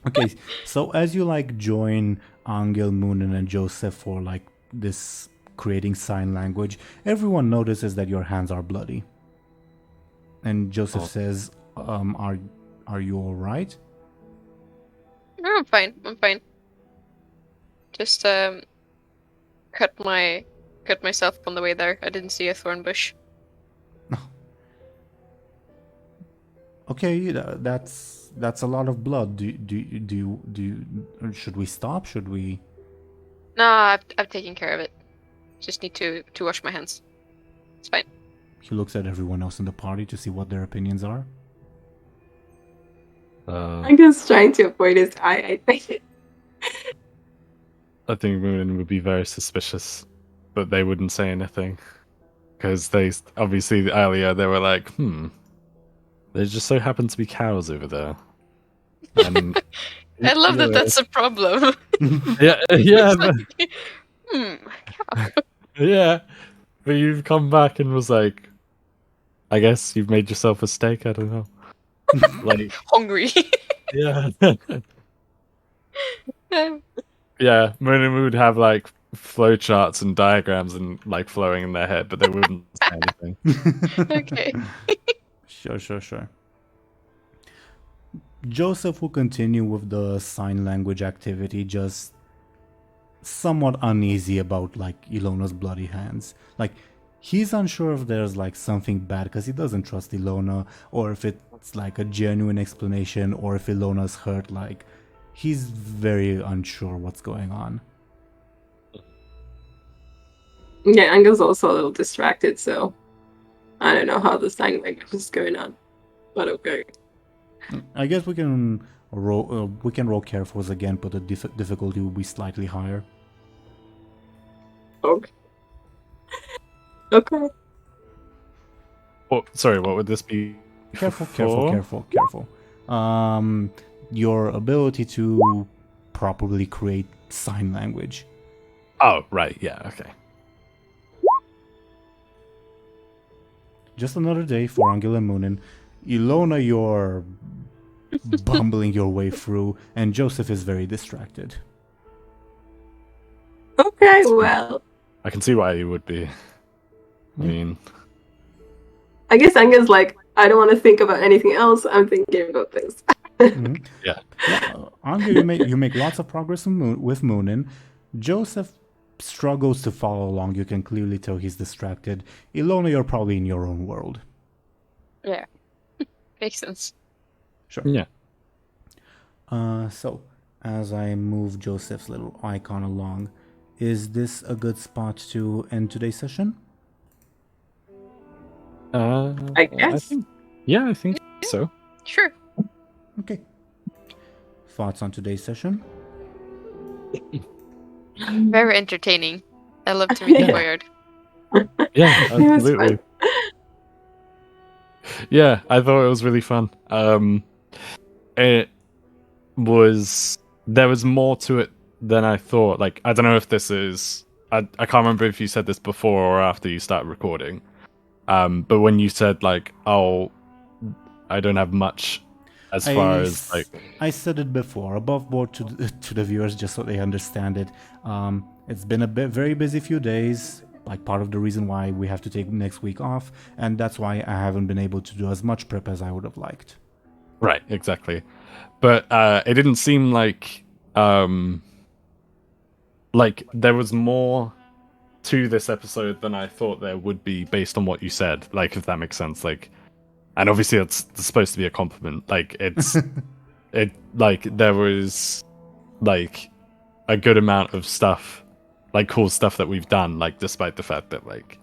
Okay, so as you like join Anghel, Muninn, and Joseph for like this creating sign language, everyone notices that your hands are bloody. And Joseph says, are you all right? no, I'm fine. I'm fine. Just cut myself on the way there. I didn't see a thorn bush. Okay, that's a lot of blood. Should we stop? Should we? Nah, I've taken care of it. Just need to wash my hands. It's fine. He looks at everyone else in the party to see what their opinions are. I'm just trying to avoid his eye, I think. I think Muninn would be very suspicious, but they wouldn't say anything. Because they, obviously, earlier they were like, there just so happen to be cows over there. And I love that that's a problem. yeah, It's like, cow. yeah. But you've come back and was like, I guess you've made yourself a steak. I don't know. Like, Hungry. yeah, yeah. Muninn would have like flowcharts and diagrams and like flowing in their head, but they wouldn't say anything. Okay. Sure. Joseph will continue with the sign language activity, just somewhat uneasy about like Illona's bloody hands. Like, he's unsure if there's like something bad because he doesn't trust Illona, or if it's like a genuine explanation, or if Illona's hurt. Like, he's very unsure what's going on. Yeah, Angel's also a little distracted, so I don't know how the sign language is going on. But okay. I guess we can roll carefuls again, but the difficulty will be slightly higher. Okay. Okay. Oh, sorry, what would this be? Careful. Your ability to properly create sign language. Oh, right, yeah, okay. Just another day for Anghel and Muninn. Illona, you're bumbling your way through, and Joseph is very distracted. Okay, well. I can see why you would be. I mean, I guess Angel's like, I don't want to think about anything else. I'm thinking about this. Mhm. yeah. Anghel, you make lots of progress with Muninn. Joseph struggles to follow along. You can clearly tell he's distracted. Illona, you're probably in your own world. Yeah. Makes sense. Sure. Yeah. So, as I move Joseph's little icon along, is this a good spot to end today's session? I guess. I think so. Sure. Okay. Thoughts on today's session? Very entertaining. I love to read the Yeah. Boyard. Yeah, It was absolutely. Yeah, I thought it was really fun. It was there was more to it than I thought. Like, I don't know if this is I can't remember if you said this before or after you started recording. But when you said like, oh, I don't have much as far as like I said it before, above board to the viewers, just so they understand it. It's been a very busy few days, like part of the reason why we have to take next week off, and that's why I haven't been able to do as much prep as I would have liked. Right, exactly. But it didn't seem like there was more to this episode than I thought there would be based on what you said. Like, if that makes sense. Like, and obviously it's supposed to be a compliment. Like, it's there was like a good amount of stuff, like cool stuff that we've done. Like, despite the fact that like,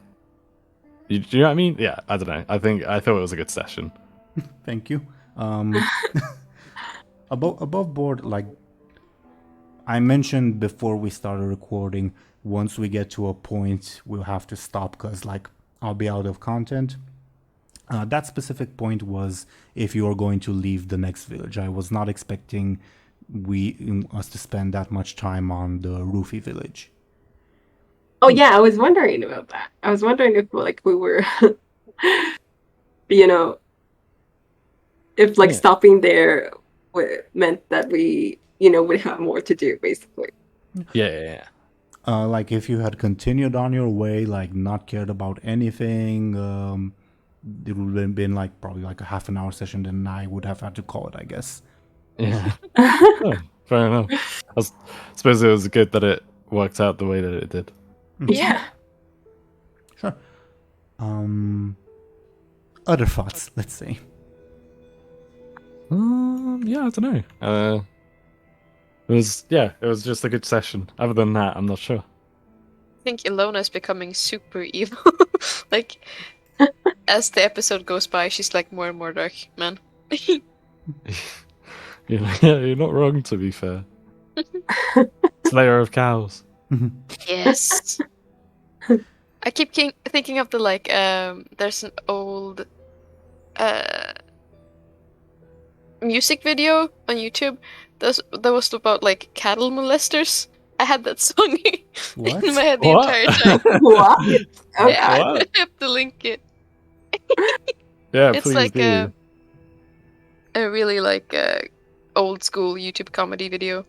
do you know what I mean? Yeah, I don't know. I thought it was a good session. Thank you. Above board, like I mentioned before we started recording, once we get to a point, we'll have to stop because like I'll be out of content. That specific point was if you are going to leave the next village. I was not expecting us to spend that much time on the Roofy village. Oh yeah, I was wondering about that. I was wondering if like we were, if like stopping there meant that we, would have more to do, basically. Yeah. Like if you had continued on your way, like not cared about anything, it would have been like probably like a half an hour session. Then I would have had to call it, I guess. Yeah. Oh, fair enough. I suppose it was good that it worked out the way that it did. Yeah. Sure. Other thoughts, let's say. Yeah, I don't know. It was just a good session. Other than that, I'm not sure. I think Illona is becoming super evil. Like, as the episode goes by, she's like more and more dark, man. You're not wrong, to be fair. Slayer of cows. Yes. I keep thinking of the like, there's an old music video on YouTube that was about like cattle molesters. I had that song What? in my head the What? entire time. What? Okay. Yeah, What? I have to link it. Yeah, It's please like do. a really like old school YouTube comedy video.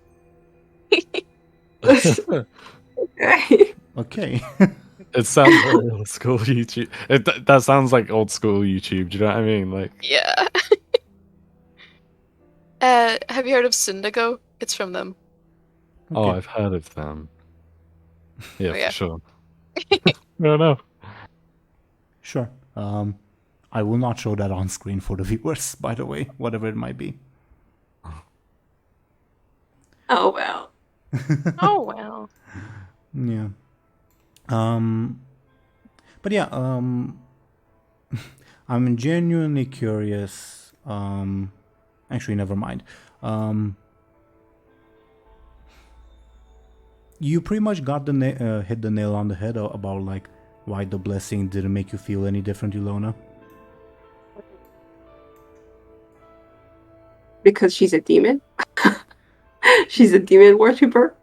Okay. It sounds very old school YouTube. That sounds like old school YouTube. Do you know what I mean? Like, Yeah. Have you heard of Syndago? It's from them. oh, Okay. I've heard of them. Yeah, Oh, yeah. for sure. No, no. Sure. I will not show that on screen for the viewers, by the way, whatever it might be. Oh well. Oh well. Yeah. But yeah, I'm genuinely curious Actually, never mind. You pretty much got the hit the nail on the head about like why the blessing didn't make you feel any different, Illona. Because she's a demon. She's a demon worshiper.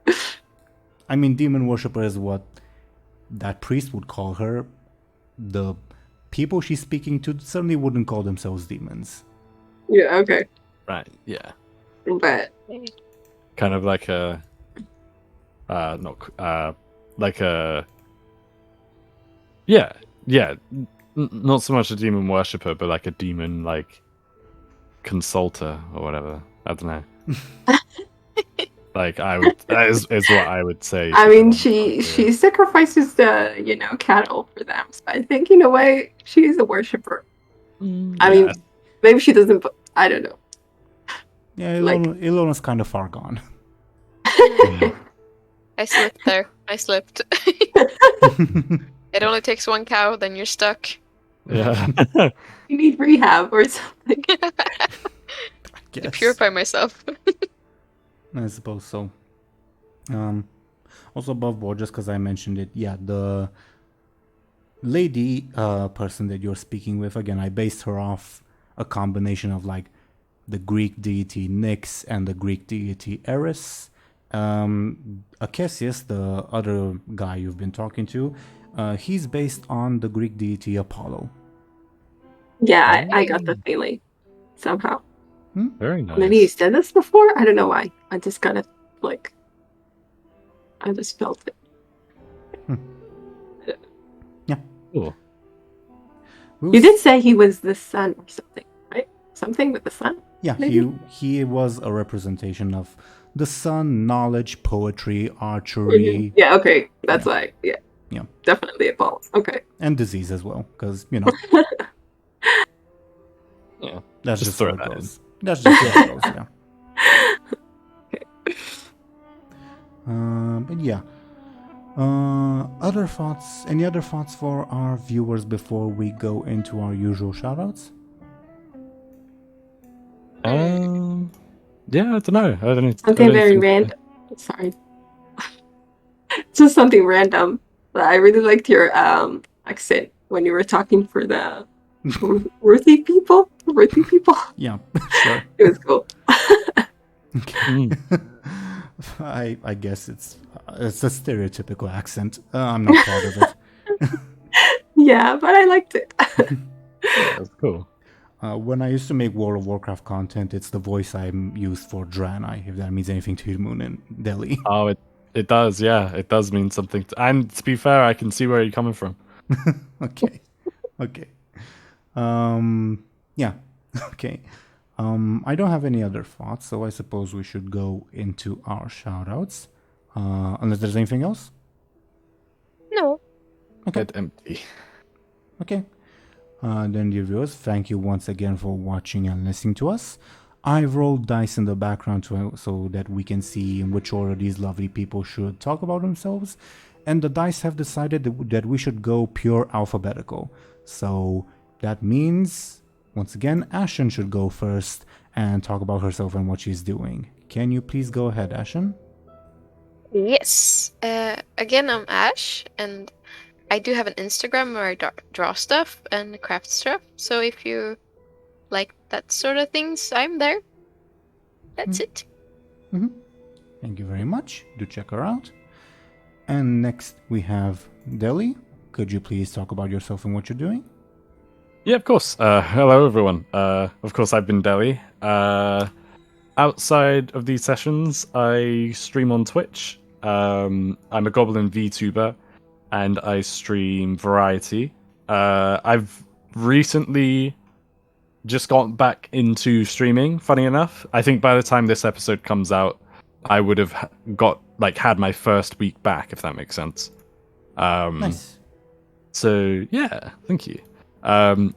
I mean, demon worshiper is what that priest would call her. The people she's speaking to certainly wouldn't call themselves demons. Yeah, okay. Right, yeah. But Kind of like a like a not so much a demon worshipper, but like a demon like consulter or whatever. I don't know. Like I would that is what I would say. I mean, she sacrifices the cattle for them. So I think in a way she is a worshiper. I mean, maybe she doesn't. But I don't know. Yeah, Illona's kind of far gone. I slipped there. I slipped. It only takes one cow, then you're stuck. Yeah. You need rehab or something. To purify myself. I suppose so. Also above board, just because I mentioned it, yeah, the lady person that you're speaking with, again, I based her off a combination of like the Greek deity Nyx and the Greek deity Eris. Acacius, the other guy you've been talking to, he's based on the Greek deity Apollo. Yeah, I got the feeling somehow. Very nice. Maybe you said this before? I don't know why. I just got it, like, I just felt it. Yeah. Cool. You did say he was the sun or something, right? Something with the sun? Yeah, maybe? he was a representation of the sun, knowledge, poetry, archery. Yeah, okay. That's why, yeah. Yeah. Definitely Apollo. Okay. And disease as well, because, Yeah. that's Just just throw how it that in. goes. That's just how it goes, yeah. But yeah. Other thoughts? Any other thoughts for our viewers before we go into our usual shoutouts? Yeah, I don't know. I don't know. Something very random. Sorry. Just something random. But I really liked your accent when you were talking for the Ruthie people. Yeah, sure. It was cool. I guess it's a stereotypical accent. I'm not proud of it. Yeah, but I liked it. Yeah, that's cool. When I used to make World of Warcraft content, it's the voice I used for Draenei, if that means anything to you, Muninn, Delhi. Oh, it does, yeah. It does mean something. And to be fair, I can see where you're coming from. Okay. Yeah. Okay. I don't have any other thoughts, so I suppose we should go into our shoutouts. Unless there's anything else? No. Okay. Head empty. Okay. Then, dear viewers, thank you once again for watching and listening to us. I've rolled dice in the background so that we can see in which order these lovely people should talk about themselves. And the dice have decided that we should go pure alphabetical. So that means, once again, Ashen should go first and talk about herself and what she's doing. Can you please go ahead, Ashen? Yes. Again, I'm Ash, and I do have an Instagram where I draw stuff and craft stuff. So if you like that sort of things, I'm there. That's it. Mm-hmm. Thank you very much. Do check her out. And next we have Delhi. Could you please talk about yourself and what you're doing? Yeah, of course. Hello, everyone. Of course, I've been Delhi. Outside of these sessions, I stream on Twitch. I'm a Goblin VTuber, and I stream variety. I've recently just got back into streaming, funny enough. I think by the time this episode comes out, I would have had my first week back, if that makes sense. Nice. So, yeah, thank you.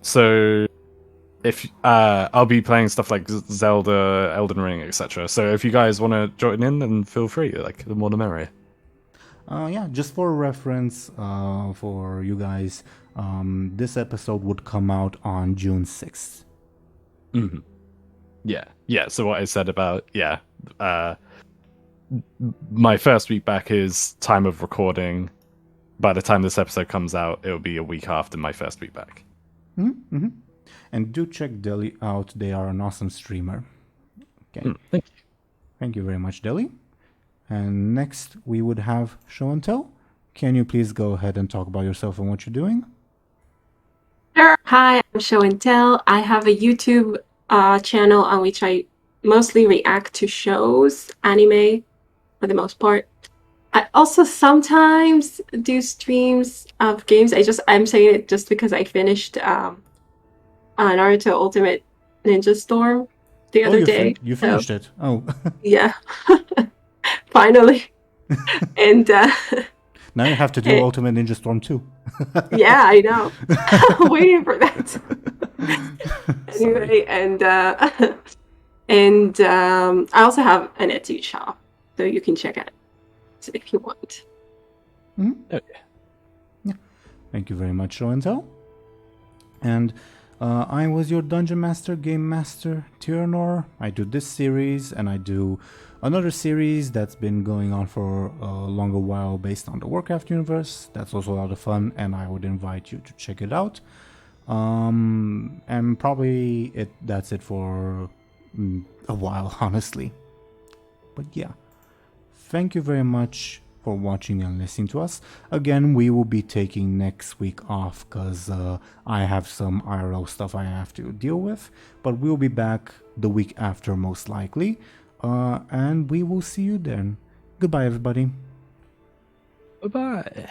So if I'll be playing stuff like Zelda, Elden Ring, etc. So if you guys want to join in, then feel free. Like, the more the merrier. Yeah, just for reference, for you guys, this episode would come out on June 6th. Mm-hmm. Yeah. So what I said about my first week back is time of recording. By the time this episode comes out, it'll be a week after my first week back. Mm-hmm. And do check Deli out. They are an awesome streamer. Okay. Thank you. Thank you very much, Deli. And next we would have Show&Tell. Can you please go ahead and talk about yourself and what you're doing? Sure. Hi, I'm Show&Tell. I have a YouTube channel on which I mostly react to shows, anime, for the most part. I also sometimes do streams of games. I'm saying it just because I finished Naruto Ultimate Ninja Storm the other day. You finished it. Oh. Yeah. Finally. And Now you have to do Ultimate Ninja Storm 2. yeah, I know. I'm waiting for that. Anyway, and I also have an Etsy shop, so you can check it if you want. Mm-hmm. Okay. Yeah. Thank you very much, Show&Tell. And I was your Dungeon Master, Game Master, Teeironor. I do this series, and I do another series that's been going on for a longer while based on the Warcraft universe. That's also a lot of fun, and I would invite you to check it out. And probably that's it for a while, honestly. But yeah, thank you very much for watching and listening to us. Again, we will be taking next week off because I have some IRL stuff I have to deal with, but we'll be back the week after most likely, and we will see you then. Goodbye, everybody. Bye-bye.